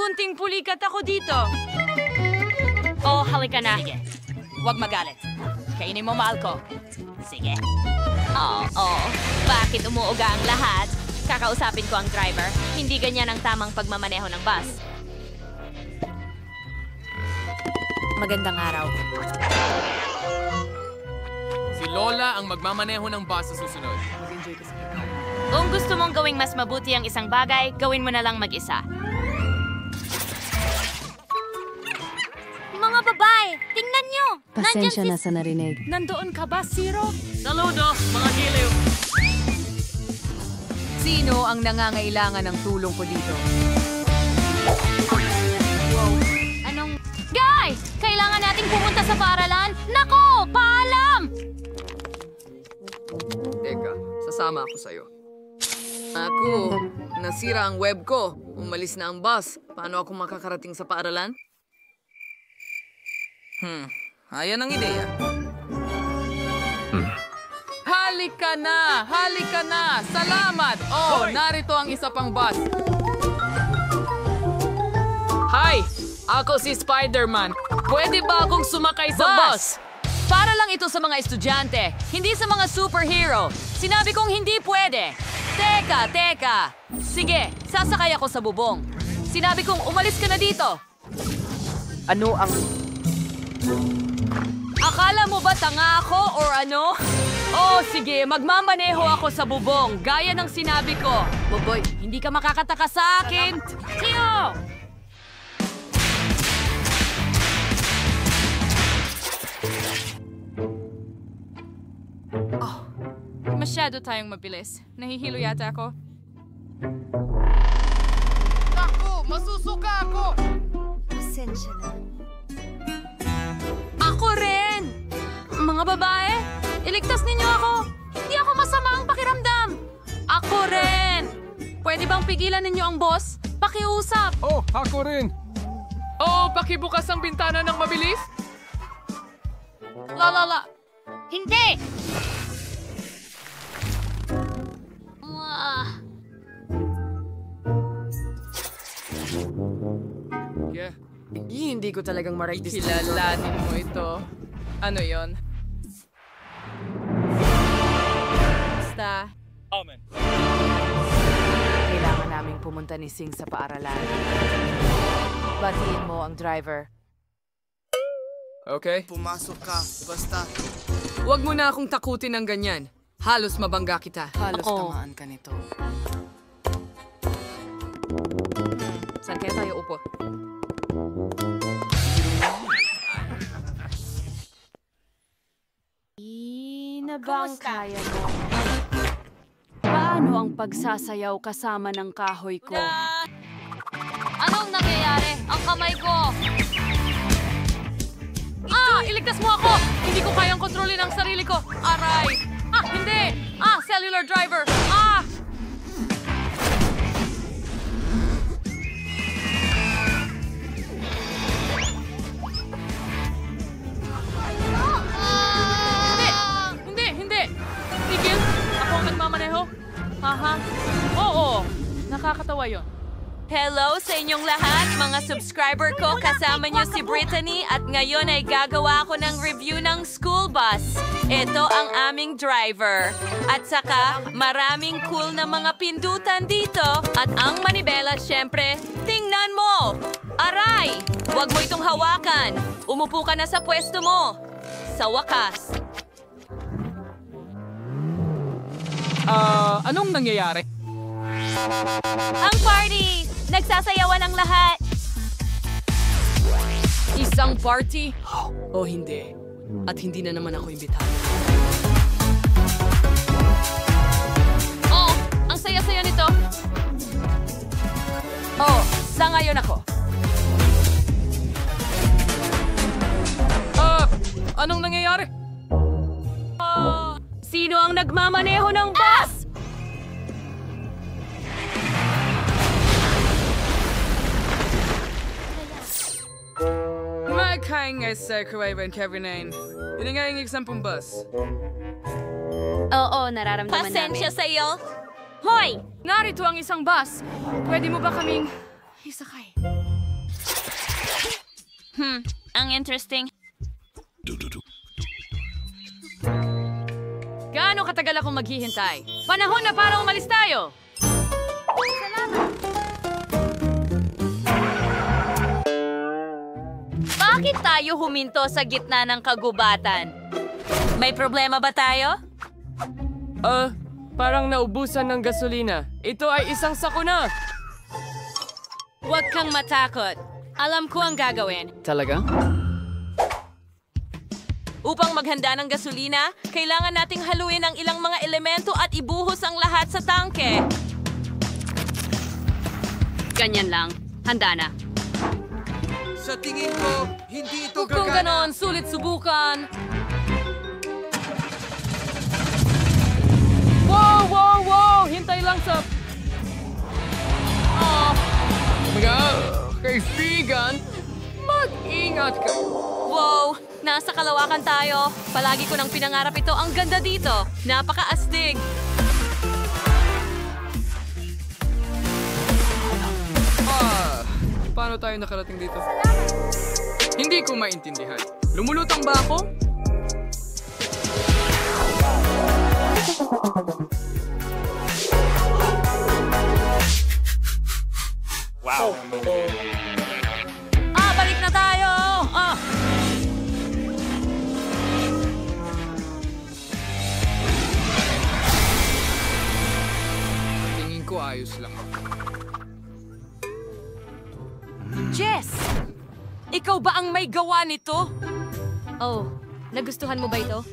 kunting pulikat ako dito. Oh, halika na. Sige. Huwag magalit. Kainin mo, mahal ko. Sige. Bakit umuuga ang lahat? Kakausapin ko ang driver. Hindi ganyan ang tamang pagmamaneho ng bus. Magandang araw. Si Lola ang magmamaneho ng bus sa susunod. Kung gusto mong gawing mas mabuti ang isang bagay, gawin mo na lang mag-isa. Mga babae, tingnan nyo! Pasensya na sa narinig. Nandoon ka ba, Zero? Saludo, mga giliw. Sino ang nangangailangan ng tulong ko dito? Anong... Guys! Kailangan nating pumunta sa paaralan? Nako! Paalam! Teka, sasama ako sa'yo. Ako, nasira ang web ko. Umalis na ang bus. Paano ako makakarating sa paaralan? Ayan ang ideya. Halika na! Halika na! Salamat! Oh, narito ang isa pang bus. Hi! Ako si Spider-Man. Pwede ba akong sumakay sa bus? Para lang ito sa mga estudyante, hindi sa mga superhero. Sinabi kong hindi pwede. Teka. Sige, sasakay ako sa bubong. Sinabi kong umalis ka na dito. Ano ang... Akala mo ba tanga ako or ano? Oh, sige, magmamaneho ako sa bubong, gaya ng sinabi ko. Boboy, hindi ka makakataka sa akin. Tio! Masyado tayong mabilis. Nahihilo yata ako. Naku! Masusuka ako! Pasensya na. Ako rin! Mga babae, iligtas ninyo ako! Hindi ako masama ang pakiramdam! Ako rin! Pwede bang pigilan ninyo ang boss? Pakiusap! Oh, ako rin! Oh, pakibukas ang bintana ng mabilis? La. Hindi! Yeah. Hindi ko talagang ma-register. Kilalanin mo ito. Ano yon? Basta. Amen. Kailangan naming pumunta ni Sing sa paaralan. Batiin mo ang driver. Okay. Pumasok ka, basta. Huwag mo na akong takutin ng ganyan. Halos mabangga kita. Halos tamaan ka nito. Saan kaya tayo upo? Na bang kaya mo? Paano ang pagsasayaw kasama ng kahoy ko? Anong nangyayari? Ang kamay ko! Iligtas mo ako! Hindi ko kayang kontrolin ang sarili ko! Aray! Hindi! Cellular driver! Hindi! Tigil! Ako ang nagmamaneho? Oo! Nakakatawa yun. Hello sa inyong lahat, mga subscriber ko. Kasama niyo si Brittany at ngayon ay gagawa ako ng review ng school bus. Ito ang aming driver. At saka, maraming cool na mga pindutan dito. At ang manibela, syempre, tingnan mo! Aray! Huwag mo itong hawakan. Umupo ka na sa pwesto mo. Sa wakas. Anong nangyayari? Ang party! Nagsasayawan ang lahat! Isang party? O hindi. At hindi na naman ako imbitado. Oh, ang saya-saya nito. Oh, sangayon ako. Anong nangyayari? Sino ang nagmamaneho ng bus? Magkain sa Kuwaiban Kevinain. Pinangayang eksampong bus. Oo, nararamdaman Pasensya sa'yo. Hoy! Narito ang isang bus. Pwede mo ba kaming isakay? Ang interesting. Gaano katagal akong maghihintay? Panahon na para umalis tayo! Bakit tayo huminto sa gitna ng kagubatan? May problema ba tayo? Parang naubusan ng gasolina. Ito ay isang sakuna. Huwag kang matakot. Alam ko ang gagawin. Talaga? Upang maghanda ng gasolina, kailangan nating haluin ang ilang mga elemento at ibuhos ang lahat sa tangke. Ganyan lang. Handa na. Sa tingin ko, hindi ito Kung gagana. ganon, sulit subukan. Wow! Hintay lang sa... Mga kaibigan, mag-ingat kayo. Wow! Nasa kalawakan tayo. Palagi ko nang pinangarap ito. Ang ganda dito. Napaka-astig. Paano tayo nakarating dito? Hindi ko maintindihan. Lumulutang ba ako? Wow. Balik na tayo! Tingin ko ayos lang. Jess! Ikaw ba ang may gawa nito? Oh, nagustuhan mo ba ito?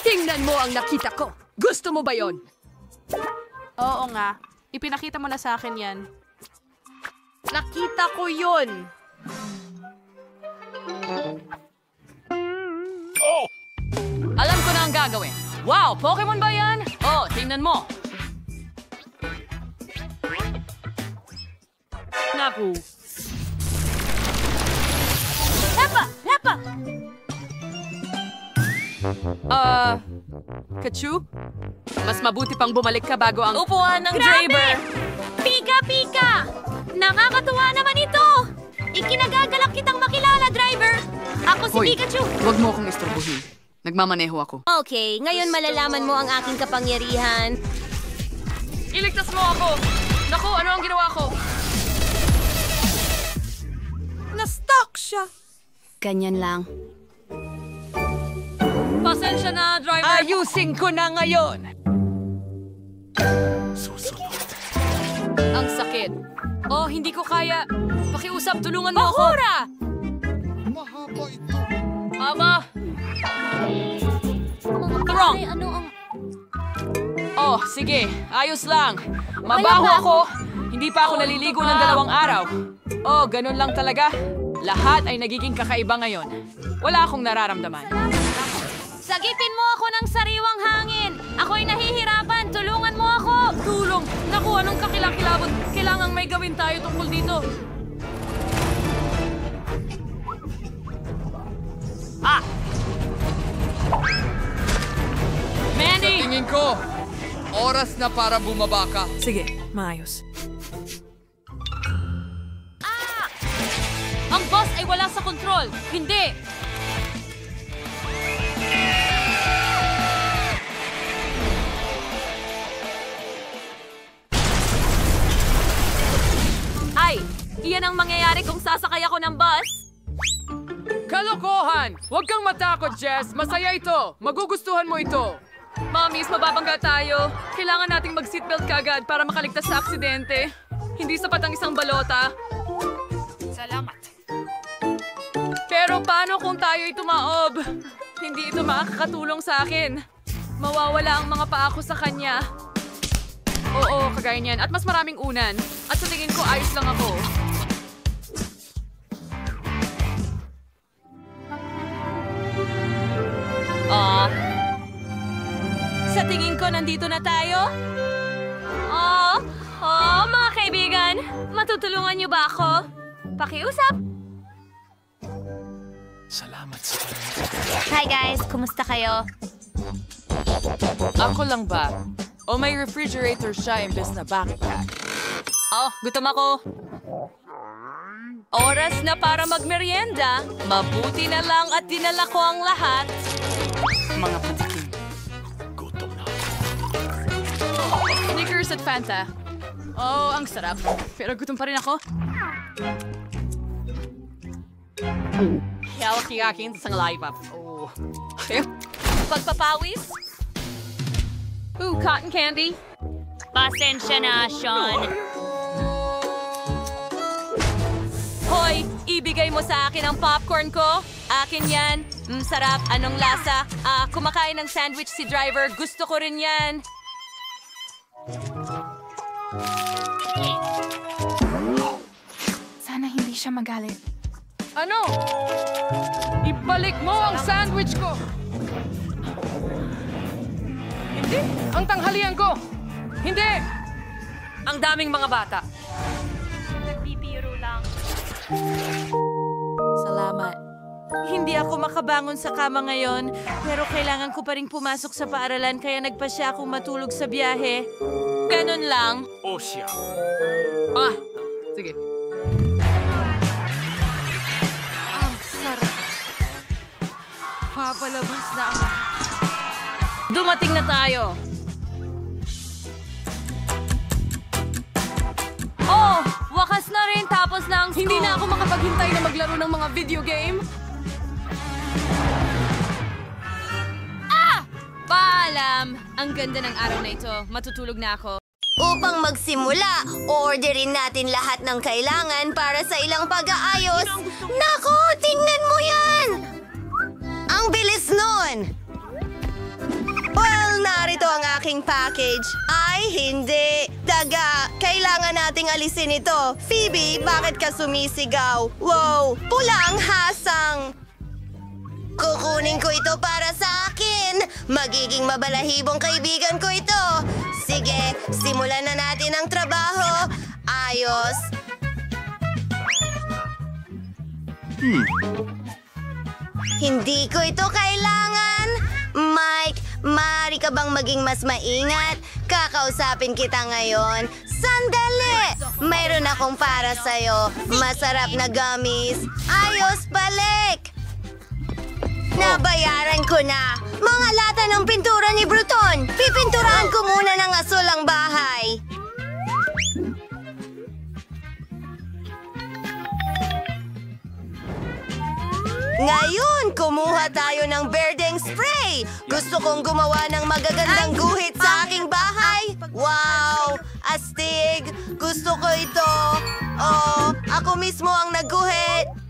Tingnan mo ang nakita ko. Gusto mo ba yon? Oo nga. Ipinakita mo na sa akin yan. Nakita ko yun. Alam ko na ang gagawin. Wow, Pokemon ba yan? Oh, tingnan mo. Naku. Lapa! Kachu? Mas mabuti pang bumalik ka bago ang... Upuan ng driver! Pika! Nakakatuwa naman ito! Ikinagagalak kitang makilala, driver! Ako si Pikachu! Huwag mo akong istorbohin. Nagmamaneho ako. Okay, ngayon malalaman mo ang aking kapangyarihan. Iligtas mo ako! Naku, ano ang ginawa ko? Na-stuck siya. Ganyan lang. Pasensya na, driver. Ayusin ko na ngayon! Ang sakit. Oh, hindi ko kaya. Pakiusap, tulungan mo ako. Bahura! Mahaba ito. Aba! Wrong! Oh, sige. Ayos lang. Mabaho ako. Hindi pa ako naliligo ng 2 araw. Oh, ganun lang talaga. Lahat ay nagiging kakaiba ngayon. Wala akong nararamdaman. Sagipin mo ako ng sariwang hangin! Ako'y nahihirapan! Tulungan mo ako! Tulong! Naku, anong kakilakilabot? Kailangang may gawin tayo tungkol dito. Manny! Sa tingin ko, oras na para bumaba ka. Sige, maayos. Ang boss ay wala sa kontrol! Hindi! Ay! Iyan ang mangyayari kung sasakay ako ng bus! Kalokohan! Huwag kang matakot, Jess. Masaya ito. Magugustuhan mo ito. Mamis, mababangga tayo. Kailangan nating mag-seatbelt kagad para makaligtas sa aksidente. Hindi sapat ang isang balota. Salamat. Pero paano kung tayo'y tumaob? Hindi ito makakatulong sa akin. Mawawala ang mga paa ko sa kanya. Oo, kagaya niyan. At mas maraming unan. At sa tingin ko, ayos lang ako. Sa tingin ko, nandito na tayo? Mga kaibigan. Matutulungan niyo ba ako? Pakiusap. Salamat sa Hi guys, kumusta kayo? Ako lang ba? O may refrigerator siya imbes na backpack? Oh, gutom ako. Oras na para magmerienda. Mabuti na lang at dinala ko ang lahat. Mga patikim. Snickers at Fanta. Oh, ang sarap. Pero gutom pa rin ako. Hawak-hikakin sa lollipop. Oh. Pagpapawis? Ooh, cotton candy. Pasensya na, Sean. Hoy, ibigay mo sa akin ang popcorn ko. Akin yan. Sarap. Anong lasa? Kumakain ng sandwich si driver. Gusto ko rin yan. Sana hindi siya magalit. Ano? Ibalik mo ang sandwich ko! Hindi! Ang tanghalian ko! Hindi! Ang daming mga bata. Nagbibiro lang. Salamat. Hindi ako makabangon sa kama ngayon, pero kailangan ko pa rin pumasok sa paaralan kaya nagpa siya akong matulog sa biyahe. Ganun lang. O siya. Sige. Ang sarap. Papalabas na ako. Dumating na tayo. Oh! Wakas na rin tapos na ang school. Hindi na ako makapaghintay na maglaro ng mga video game. Paalam! Ang ganda ng araw na ito. Matutulog na ako. Upang magsimula, orderin natin lahat ng kailangan para sa ilang pag-aayos. Nako, tingnan mo yan! Ang bilis nun! Well, narito ang aking package. Ay, hindi. Daga, kailangan nating alisin ito. Phoebe, bakit ka sumisigaw? Wow, pula ang hasang. Kukunin ko ito para sa akin. Magiging mabalahibong kaibigan ko ito. Sige, simulan na natin ang trabaho. Ayos. Hindi ko ito kailangan. Mike, maaari ka bang maging mas maingat? Kakausapin kita ngayon. Sandali! Mayroon akong para sa'yo. Masarap na gummies. Ayos, balik! Nabayaran ko na. Mga lata ng pintura ni Bruton. Pipinturahan ko muna ng asul ang bahay. Ngayon, kumuha tayo ng berdeng spray. Gusto kong gumawa ng magagandang guhit sa aking bahay. Wow! Astig! Gusto ko ito. Oh, ako mismo ang nagguhit.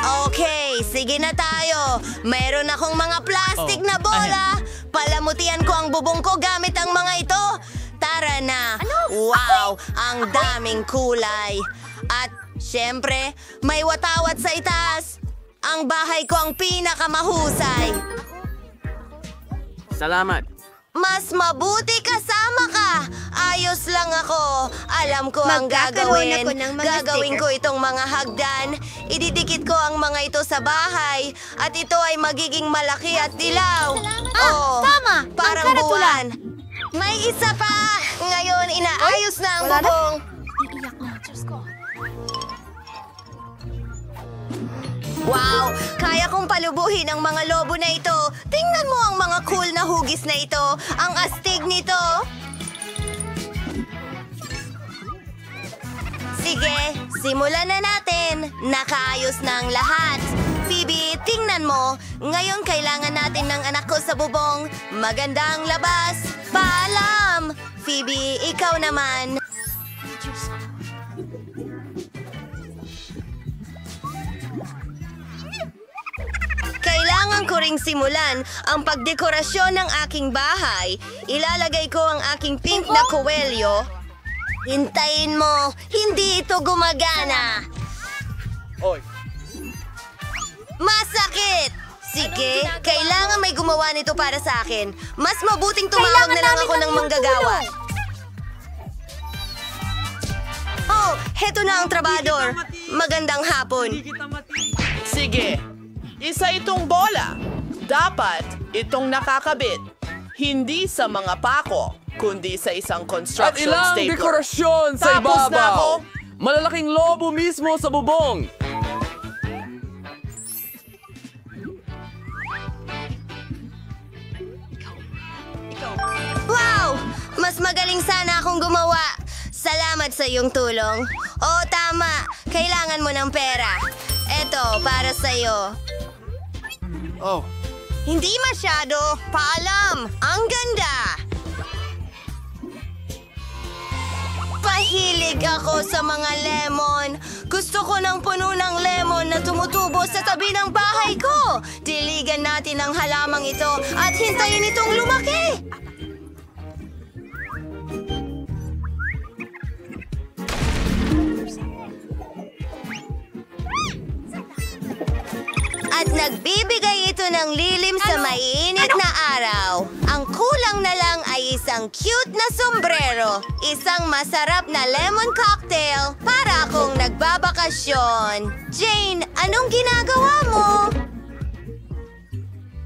Okay, sige na tayo. Mayroon akong mga plastic na bola. Palamutian ko ang bubong ko gamit ang mga ito. Tara na. Wow, ang daming kulay. At syempre, may watawat sa itaas. Ang bahay ko ang pinakamahusay. Salamat. Mas mabuti kasama ka. Ayos lang ako. Alam ko ang gagawin. Gagawin ko itong mga hagdan. Ididikit ko ang mga ito sa bahay. At ito ay magiging malaki at dilaw. Tama! Parang buwan. May isa pa. Ngayon, inaayos na ang bubong. Iiyak na. Diyos ko. Wow! Kaya kong palubuhin ang mga lobo na ito. Tingnan mo ang mga cool na hugis na ito. Ang astig nito. Sige, simulan na natin. Nakaayos na ang lahat. Phoebe, tingnan mo. Ngayon kailangan natin ng anak ko sa bubong. Magandang labas. Paalam! Phoebe, ikaw naman. Kailangan ko ring simulan ang pagdekorasyon ng aking bahay. Ilalagay ko ang aking pink na kowelyo. Hintayin mo, hindi ito gumagana. Oy. Masakit! Sige, kailangan may gumawa nito para sa akin. Mas mabuting tumawag na lang ako ng manggagawa. Oh, heto na ang trabador. Magandang hapon. Sige, isa itong bola. Dapat itong nakakabit. Hindi sa mga pako, kundi sa isang At construction ilang stapler. dekorasyon sa Tapos na ako. ibabaw. Malalaking lobo mismo sa bubong. Wow! Mas magaling sana akong gumawa. Salamat sa iyong tulong. Oo, tama. Kailangan mo ng pera. Eto, para sa'yo. Oh, Hindi masyado. Paalam. Ang ganda. Pahilig ako sa mga lemon. Gusto ko ng puno ng lemon na tumutubo sa tabi ng bahay ko. Diligan natin ang halamang ito at hintayin itong lumaki. At nagbibigay ito ng lilim sa maiinit na araw. Ang kulang na lang ay isang cute na sombrero. Isang masarap na lemon cocktail para akong nagbabakasyon. Jane, anong ginagawa mo?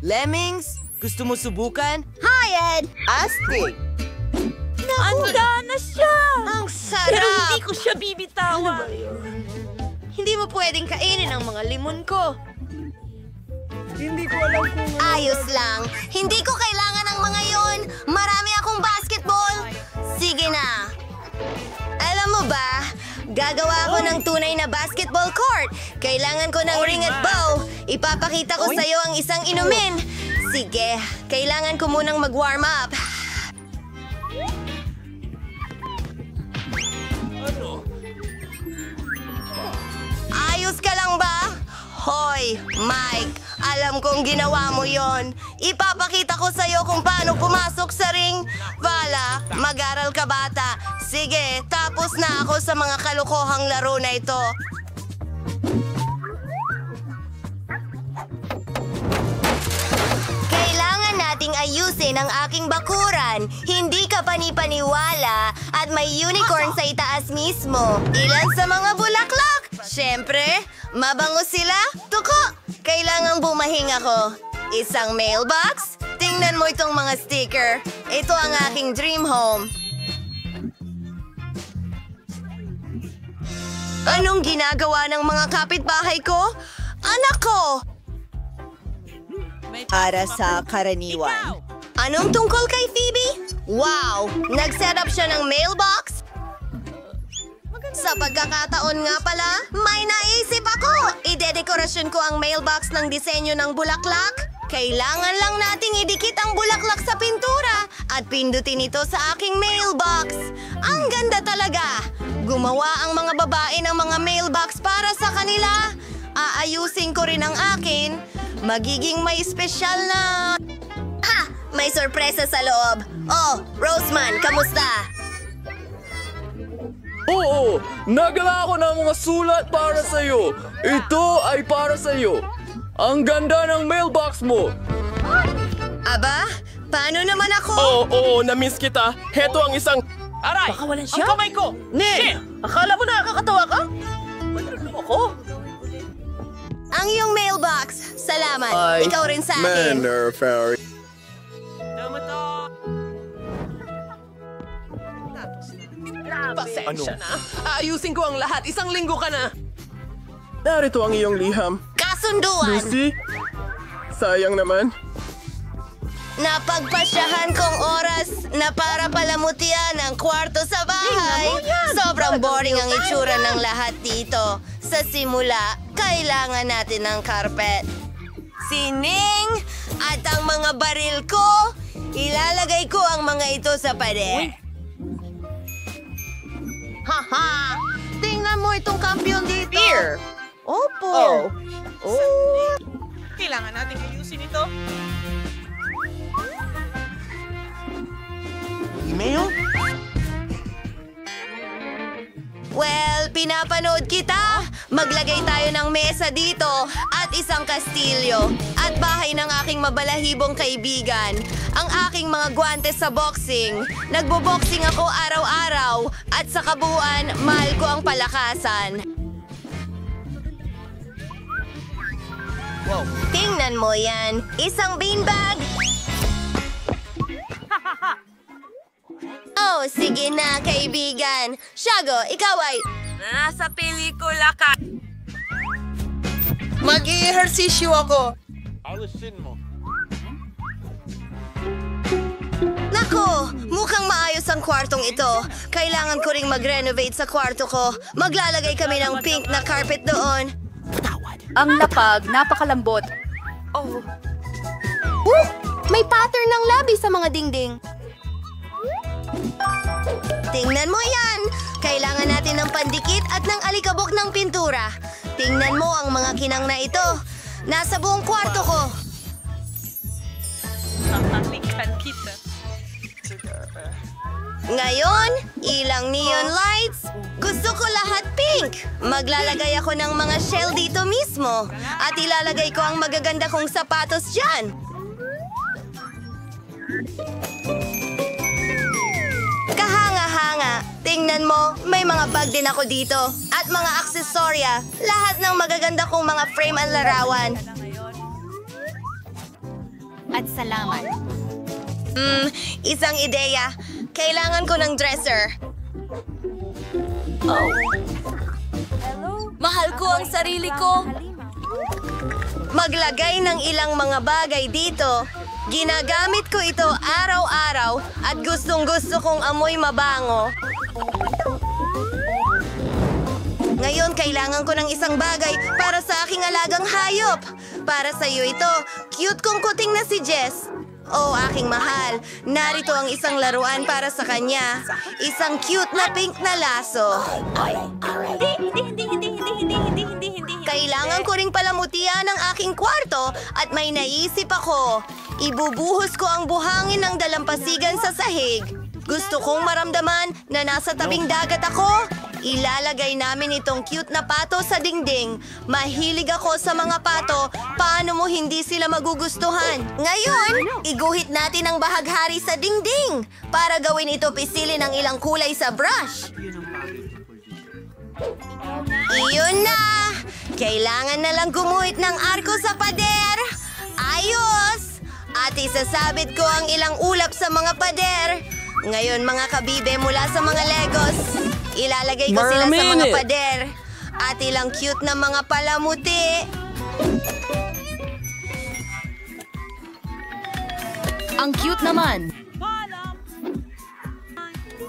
Lemmings, gusto mo subukan? Hi, Ed! Astig! Handa na siya! Ang sarap! Pero hindi ko siya bibitawan. Hindi mo pwedeng kainin ang mga limon ko. Hindi ko alam kung... Ayos lang. Hindi ko kailangan ng mga yon. Marami akong basketball. Sige na. Alam mo ba, gagawa ako ng tunay na basketball court. Kailangan ko ng ring at bow. Ipapakita ko sa'yo ang isang inumin. Sige, kailangan ko munang mag-warm up. Ayos ka lang ba? Hoy, Mike. Alam kong ginawa mo yon. Ipapakita ko sa'yo kung paano pumasok sa ring. Vala, mag-aral ka bata. Sige, tapos na ako sa mga kalokohang laro na ito. Kailangan nating ayusin ang aking bakuran. Hindi ka panipaniwala at may unicorn sa itaas mismo. Ilan sa mga bulaklak? Siyempre, mabango sila. Tuko! Kailangang bumahing ako. Isang mailbox? Tingnan mo itong mga sticker. Ito ang aking dream home. Anong ginagawa ng mga kapitbahay ko? Anak ko! Para sa karaniwan. Anong tungkol kay Phoebe? Wow! Nag-set up siya ng mailbox? Sa pagkakataon nga pala, may naisip ako! Idedekorasyon ko ang mailbox ng disenyo ng bulaklak. Kailangan lang nating idikit ang bulaklak sa pintura at pindutin ito sa aking mailbox. Ang ganda talaga! Gumawa ang mga babae ng mga mailbox para sa kanila. Aayusin ko rin ang akin. Magiging may espesyal na... Ha! May sorpresa sa loob. Oh, Roseman, kamusta? Oo, nagala ako ng mga sulat para sa'yo. Ito ay para sa'yo. Ang ganda ng mailbox mo. Aba, paano naman ako? Oo, na-miss kita. Heto ang isang... Aray! Baka walan siya? Ang kamay ko! Ne! Akala mo nakakatawa ka? Ano ako? Ang iyong mailbox. Salamat. Ikaw rin sa akin. Manor Fairy. Pasensya na. Aayusin ko ang lahat. Isang linggo ka na. Narito ang iyong liham. Kasunduan! Lucy? Sayang naman. Napagpasyahan kong oras na para palamutian ang kwarto sa bahay. Sobrang boring ang itsura ng lahat dito. Sa simula, kailangan natin ng carpet. Sining! At ang mga baril ko, ilalagay ko ang mga ito sa pader. Haha! Tingnan mo itong kampiyon dito. Beer. Opo. Kailangan nating ayusin ito. Email? Well, pinapanood kita. Maglagay tayo ng mesa dito at isang kastilyo at bahay ng aking mabalahibong kaibigan. Ang aking mga guwantes sa boxing. Nagbo-boxing ako araw-araw at sa kabuuan, mahal ko ang palakasan. Wow. Tingnan mo yan. Isang beanbag. Oh, sige na, kaibigan. Shago, ikaw ay... Nasa pelikula ka. Mag-i-ehersisyo ako. Alisin mo. Nako, mukhang maayos ang kwartong ito. Kailangan ko ring mag-renovate sa kwarto ko. Maglalagay kami ng pink na carpet doon. Ang lapag, napakalambot. Oh. May pattern ng labi sa mga dingding. Tingnan mo yan! Kailangan natin ng pandikit at ng alikabok ng pintura. Tingnan mo ang mga kinang na ito. Nasa buong kwarto ko. Nakalikan kita. Ngayon, ilang neon lights. Gusto ko lahat pink. Maglalagay ako ng mga shell dito mismo. At ilalagay ko ang magaganda kong sapatos dyan. Kahanga-hanga. Tingnan mo, may mga bag din ako dito. At mga aksesorya. Lahat ng magaganda kong mga frame at larawan. At salamat. Isang ideya. Kailangan ko ng dresser. Oh. Mahal ko ang sarili ko. Maglagay ng ilang mga bagay dito. Ginagamit ko ito araw-araw at gustong-gusto kong amoy mabango. Ngayon, kailangan ko ng isang bagay para sa aking alagang hayop. Para sa iyo ito, cute kong kuting na si Jess. Oh, aking mahal, narito ang isang laruan para sa kanya. Isang cute na pink na laso. Kailangan ko ring palamutian ang aking kwarto at may naisip ako. Ibubuhos ko ang buhangin ng dalampasigan sa sahig. Gusto kong maramdaman na nasa tabing dagat ako. Ilalagay namin itong cute na pato sa dingding. Mahilig ako sa mga pato. Paano mo hindi sila magugustuhan? Ngayon, iguhit natin ang bahaghari sa dingding. Para gawin ito, pisilin ng ilang kulay sa brush. Iyon na! Kailangan na lang gumuhit ng arko sa pader. Ayos! At isasabit ko ang ilang ulap sa mga pader. Ngayon, mga kabibe mula sa mga Legos, ilalagay ko sila sa mga pader. At ilang cute na mga palamuti. Ang cute naman.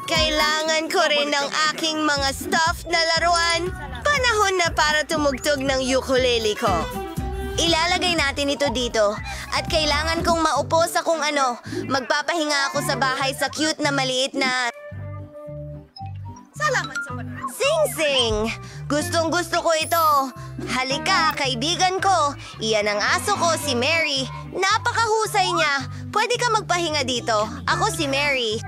Kailangan ko rin ng aking mga stuffed na laruan. Panahon na para tumugtog ng ukulele ko. Ilalagay natin ito dito. At kailangan kong maupo sa kung ano. Magpapahinga ako sa bahay sa cute na maliit na... Salamat sa panahon. Sing-sing! Gustong-gusto ko ito. Halika, kaibigan ko. Iyan ang aso ko, si Mary. Napakahusay niya. Pwede ka magpahinga dito. Ako si Mary.